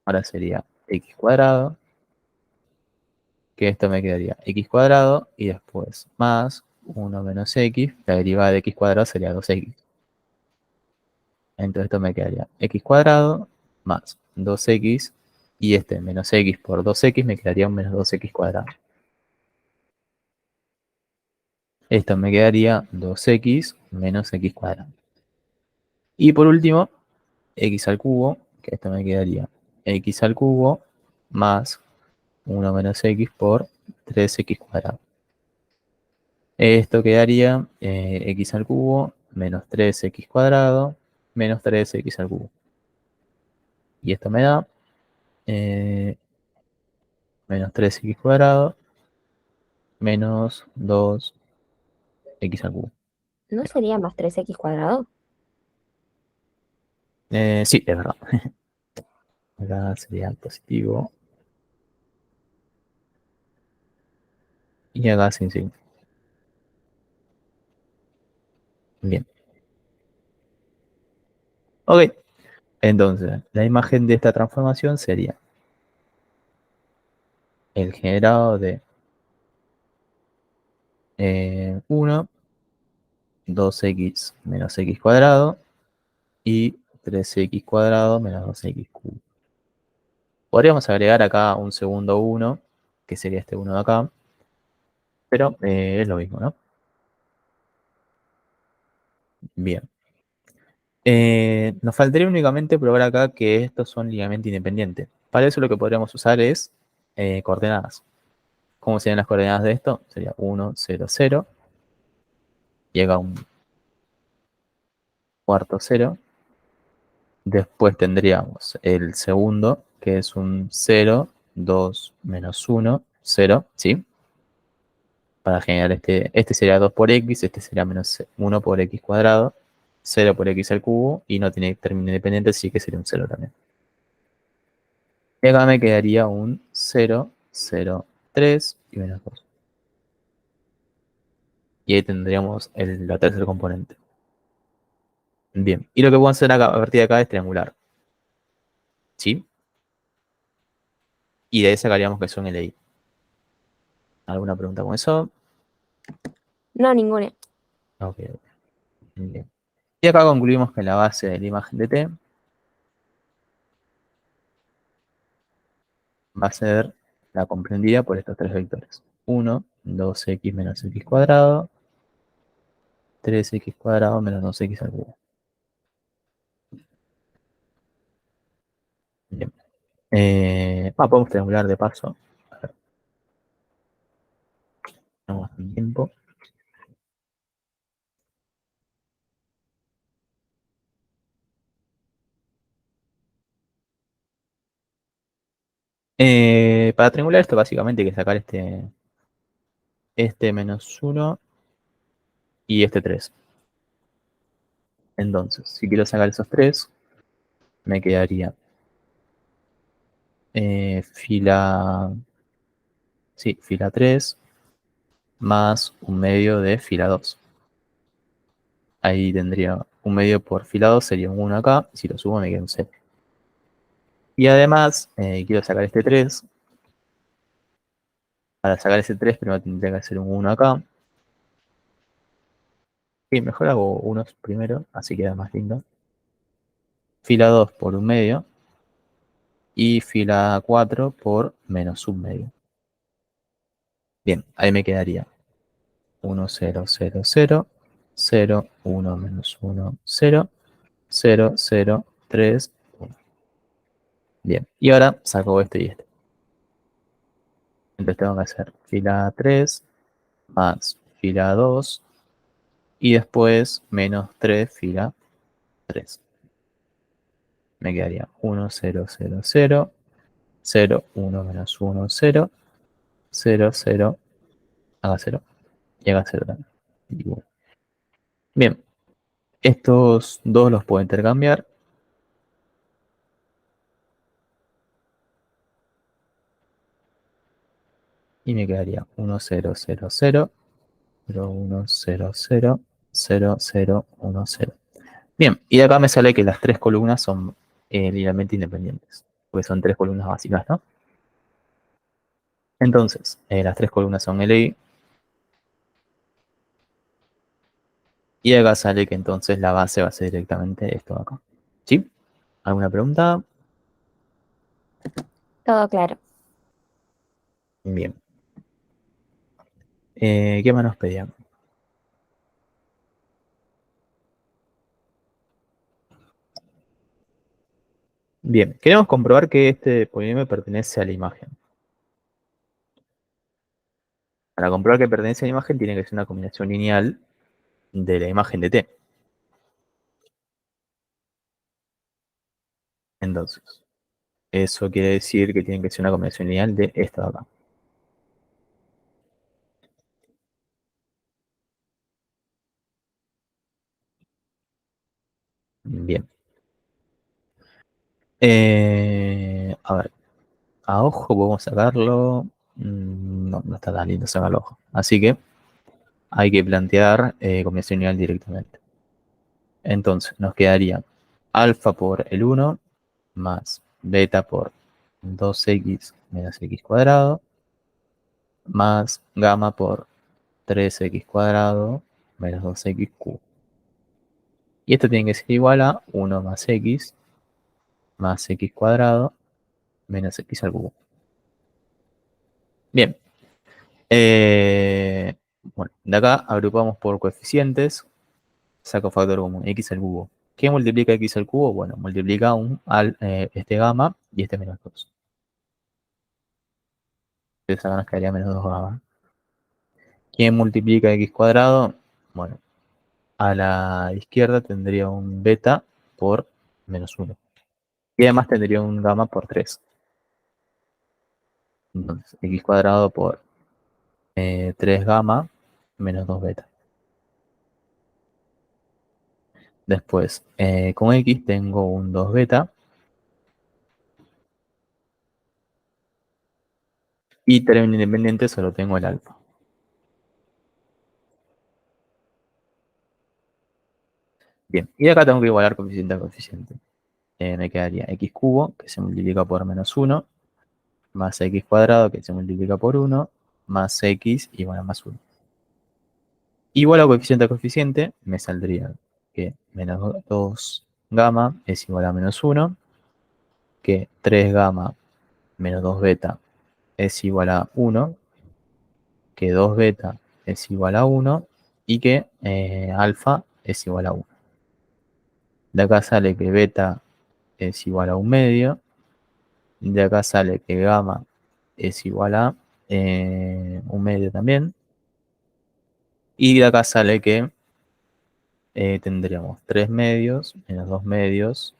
Ahora sería x cuadrado, que esto me quedaría x cuadrado, y después más 1 menos x, la derivada de x cuadrado sería 2x. Entonces esto me quedaría x cuadrado más 2x, y este menos x por 2x me quedaría un menos 2x cuadrado. Esto me quedaría 2x menos x cuadrado. Y por último, x al cubo, que esto me quedaría x al cubo más 1 menos x por 3x cuadrado. Esto quedaría x al cubo menos 3x cuadrado menos 3x al cubo. Y esto me da menos 3x cuadrado menos 2x al cubo. ¿No sería más 3x cuadrado? Sí, es verdad. Acá sería positivo. Y acá sin signo. Bien. Ok. Entonces, la imagen de esta transformación sería el generado de 1, 2x menos x cuadrado y 3x cuadrado menos 2x cubo. Podríamos agregar acá un segundo 1, que sería este 1 de acá, pero es lo mismo, ¿no? Bien. Nos faltaría únicamente probar acá que estos son linealmente independientes. Para eso lo que podríamos usar es coordenadas. ¿Cómo serían las coordenadas de esto? Sería 1, 0, 0. Llega un cuarto 0. Después tendríamos el segundo, que es un 0, 2 menos 1, 0, ¿sí? Para generar este sería 2 por x, este sería menos 1 por x cuadrado, 0 por x al cubo, y no tiene término independiente, así que sería un 0 también. Y acá me quedaría un 0, 0, 3 y menos 2. Y ahí tendríamos la tercera componente. Bien, y lo que puedo hacer acá, a partir de acá es triangular, ¿sí? Y de ahí sacaríamos que son LI. ¿Alguna pregunta con eso? No, ninguna. Ok, bien. Y acá concluimos que la base de la imagen de T va a ser la comprendida por estos tres vectores. 1, 2x menos x cuadrado, 3x cuadrado menos 2x al cubo. Bien. Podemos triangular de paso. A ver, tenemos tiempo. Para triangular esto básicamente hay que sacar este menos 1 y este 3. Entonces, si quiero sacar esos 3, me quedaría fila, sí, fila 3 más un medio de fila 2. Ahí tendría un medio por fila 2, sería un 1 acá. Si lo subo me queda un 0. Y además, quiero sacar este 3. Para sacar ese 3 primero tendría que hacer un 1 acá. Y mejor hago unos primero, así queda más lindo. Fila 2 por un medio. Y fila 4 por menos un medio. Bien, ahí me quedaría 1, 0, 0, 0, 0, 1, menos 1, 0, 0, 0, 3, 1. Bien, y ahora saco este y este. Entonces tengo que hacer fila 3 más fila 2 y después menos 3 fila 3. Me quedaría 1, 0, 0, 0, 0, 1, menos 1, 0, 0, 0, haga 0 y haga 0 también. Y bueno. Bien, estos dos los puedo intercambiar. Y me quedaría 1, 0, 0, 0, 0, 1, 0, 0, 0, 0, 1, 0. Bien, y de acá me sale que las tres columnas son linealmente independientes, porque son tres columnas básicas, ¿no? Entonces, las tres columnas son LI, y de acá sale que entonces la base va a ser directamente esto de acá. ¿Sí? ¿Alguna pregunta? Todo claro. Bien. ¿Qué más nos pedían? Bien, queremos comprobar que este polinomio pertenece a la imagen. Para comprobar que pertenece a la imagen tiene que ser una combinación lineal de la imagen de t. Entonces, eso quiere decir que tiene que ser una combinación lineal de esta de acá. Bien. A ver, a ojo podemos sacarlo. No, no está tan lindo sacarlo a ojo. Así que hay que plantear combinación lineal directamente. Entonces, nos quedaría alfa por el 1 más beta por 2x menos x cuadrado más gamma por 3x cuadrado menos 2x cubo. Y esto tiene que ser igual a 1 más x cuadrado menos x al cubo. Bien. Bueno, de acá agrupamos por coeficientes, saco factor común, x al cubo. ¿Qué multiplica x al cubo? Bueno, multiplica este gamma y este menos 2. Entonces acá nos quedaría menos 2 gamma. ¿Quién multiplica x cuadrado? Bueno, a la izquierda tendría un beta por menos 1. Y además tendría un gamma por 3. Entonces, x cuadrado por 3 gamma menos 2 beta. Después, con x tengo un 2 beta. Y término independiente solo tengo el alfa. Bien, y acá tengo que igualar coeficiente a coeficiente. Me quedaría x cubo, que se multiplica por menos 1, más x cuadrado, que se multiplica por 1, más x igual a más 1. Igual a coeficiente, me saldría que menos 2 gamma es igual a menos 1, que 3 gamma menos 2 beta es igual a 1, que 2 beta es igual a 1 y que alfa es igual a 1. De acá sale que beta es igual a un medio. De acá sale que gamma es igual a un medio también. Y de acá sale que tendríamos 3 medios menos 2 medios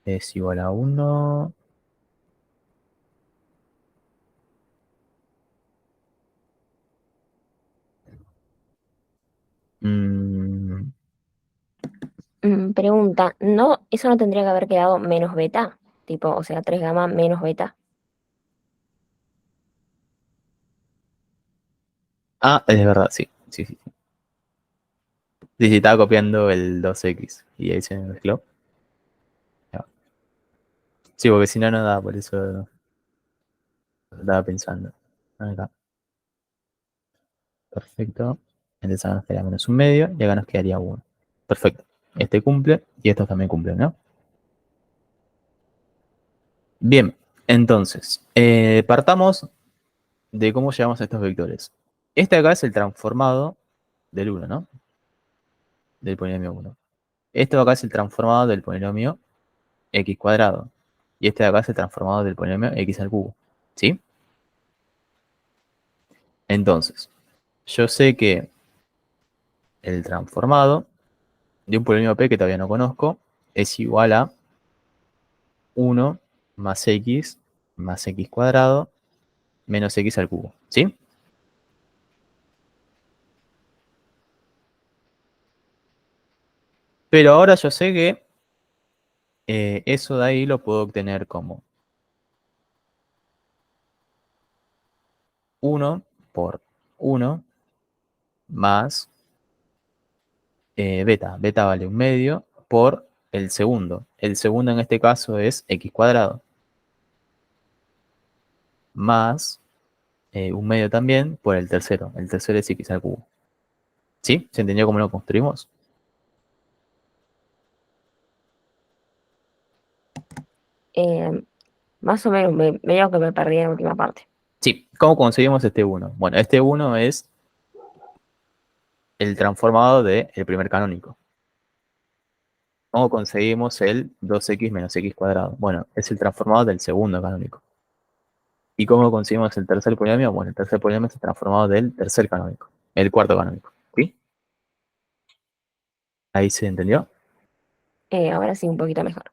es igual a 1. Mm, Pregunta, ¿no? ¿Eso no tendría que haber quedado menos beta? Tipo, o sea, 3 gamma menos beta. Ah, es verdad, sí. Sí, sí. Sí, sí, estaba copiando el 2x y ahí se me mezcló. Ya. Sí, porque si no, no da, por eso estaba pensando. Acá, perfecto. Entonces acá nos quedaría menos un medio y acá nos quedaría uno. Perfecto. Este cumple y estos también cumplen, ¿no? Bien, entonces, partamos de cómo llegamos a estos vectores. Este acá es el transformado del uno, ¿no? Del polinomio uno. Este de acá es el transformado del polinomio x cuadrado. Y este de acá es el transformado del polinomio x al cubo. ¿Sí? Entonces, yo sé que el transformado de un polinomio p que todavía no conozco es igual a 1 más x cuadrado menos x al cubo. ¿Sí? Pero ahora yo sé que eso de ahí lo puedo obtener como 1 por 1 más beta. Beta vale un medio por el segundo. El segundo en este caso es x cuadrado. Más un medio también por el tercero. El tercero es x al cubo. ¿Sí? ¿Se entendió cómo lo construimos? Eh, Más o menos, medio que me perdí en la última parte. Sí. ¿Cómo conseguimos este uno? Bueno, este uno es el transformado del primer canónico. ¿Cómo conseguimos el 2x menos x cuadrado? Bueno, es el transformado del segundo canónico. ¿Y cómo conseguimos el tercer polinomio? Bueno, el tercer polinomio es el transformado del tercer canónico, el cuarto canónico. ¿Sí? ¿Ahí se entendió? Ahora sí, un poquito mejor.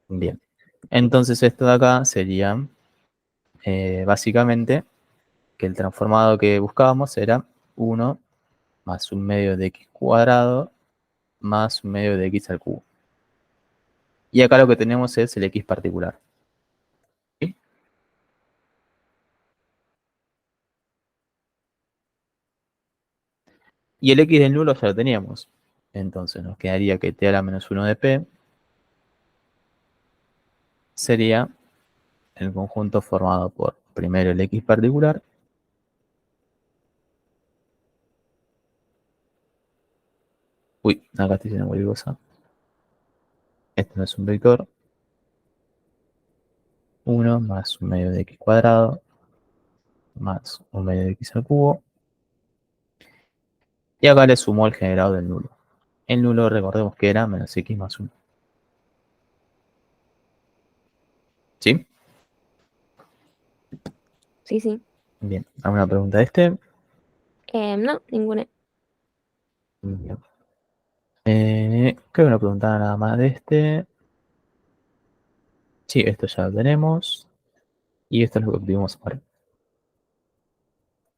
Bien. Entonces esto de acá sería básicamente que el transformado que buscábamos era 1 más un medio de x cuadrado más un medio de x al cubo. Y acá lo que tenemos es el x particular. ¿Sí? Y el x del nulo ya lo teníamos. Entonces nos quedaría que t a la menos 1 de p sería el conjunto formado por primero el x particular. Uy, acá estoy haciendo cualquier cosa. Esto no es un vector. 1 más un medio de x cuadrado más un medio de x al cubo. Y acá le sumo el generado del nulo. El nulo recordemos que era menos x más 1. ¿Sí? Sí, sí. Bien. ¿Alguna pregunta de este? No, ninguna. Bien. Creo que una pregunta nada más de este. Sí, esto ya lo tenemos. Y esto es lo que obtuvimos ahora.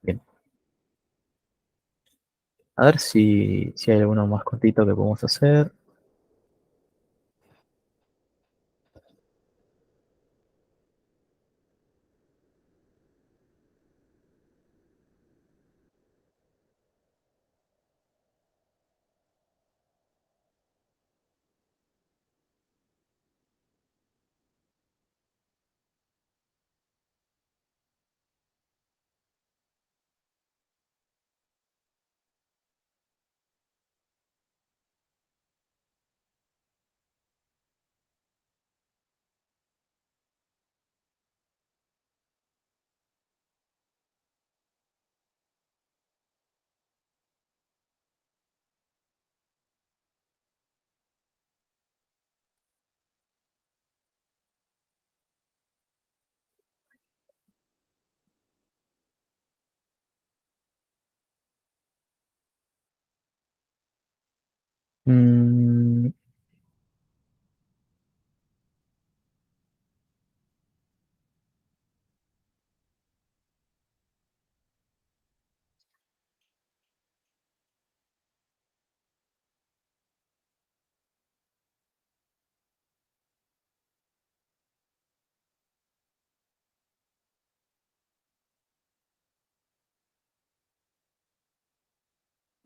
Bien. A ver si hay alguno más cortito que podemos hacer.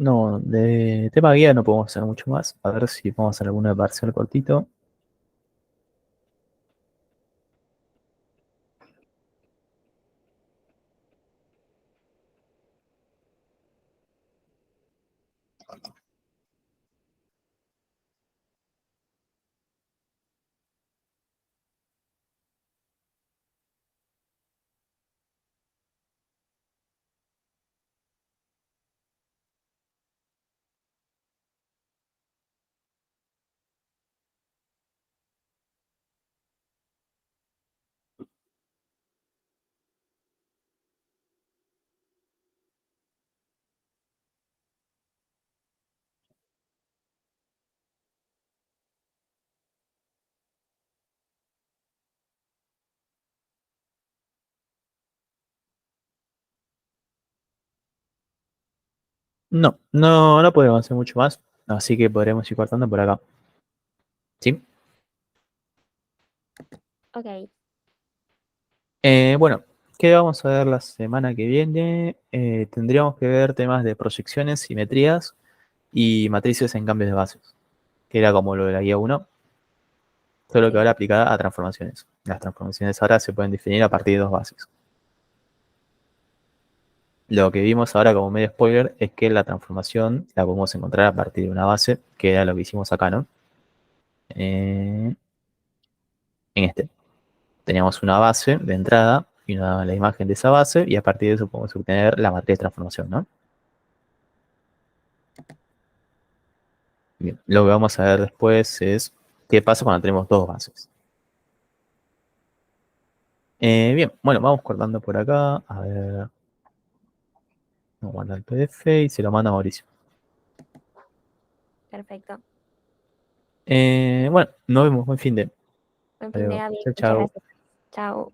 No, de tema guía no podemos hacer mucho más. A ver si podemos hacer alguna parcial cortito. No, no podemos hacer mucho más. Así que podremos ir cortando por acá. ¿Sí? Ok, Bueno, ¿qué vamos a ver la semana que viene? Tendríamos que ver temas de proyecciones, simetrías y matrices en cambios de bases, que era como lo de la guía uno, solo que sí, ahora aplicada a transformaciones. Las transformaciones ahora se pueden definir a partir de dos bases. Lo que vimos ahora como medio spoiler es que la transformación la podemos encontrar a partir de una base, que era lo que hicimos acá, ¿no? En este. Teníamos una base de entrada y la imagen de esa base, y a partir de eso podemos obtener la matriz de transformación, ¿no? Bien, lo que vamos a ver después es qué pasa cuando tenemos dos bases. Bien, bueno, vamos cortando por acá. A ver, vamos a guardar el PDF y se lo manda a Mauricio. perfecto. Bueno, nos vemos, buen fin de. Buen fin de Adiós. Gaby, Chau, muchas chau. gracias. Chao.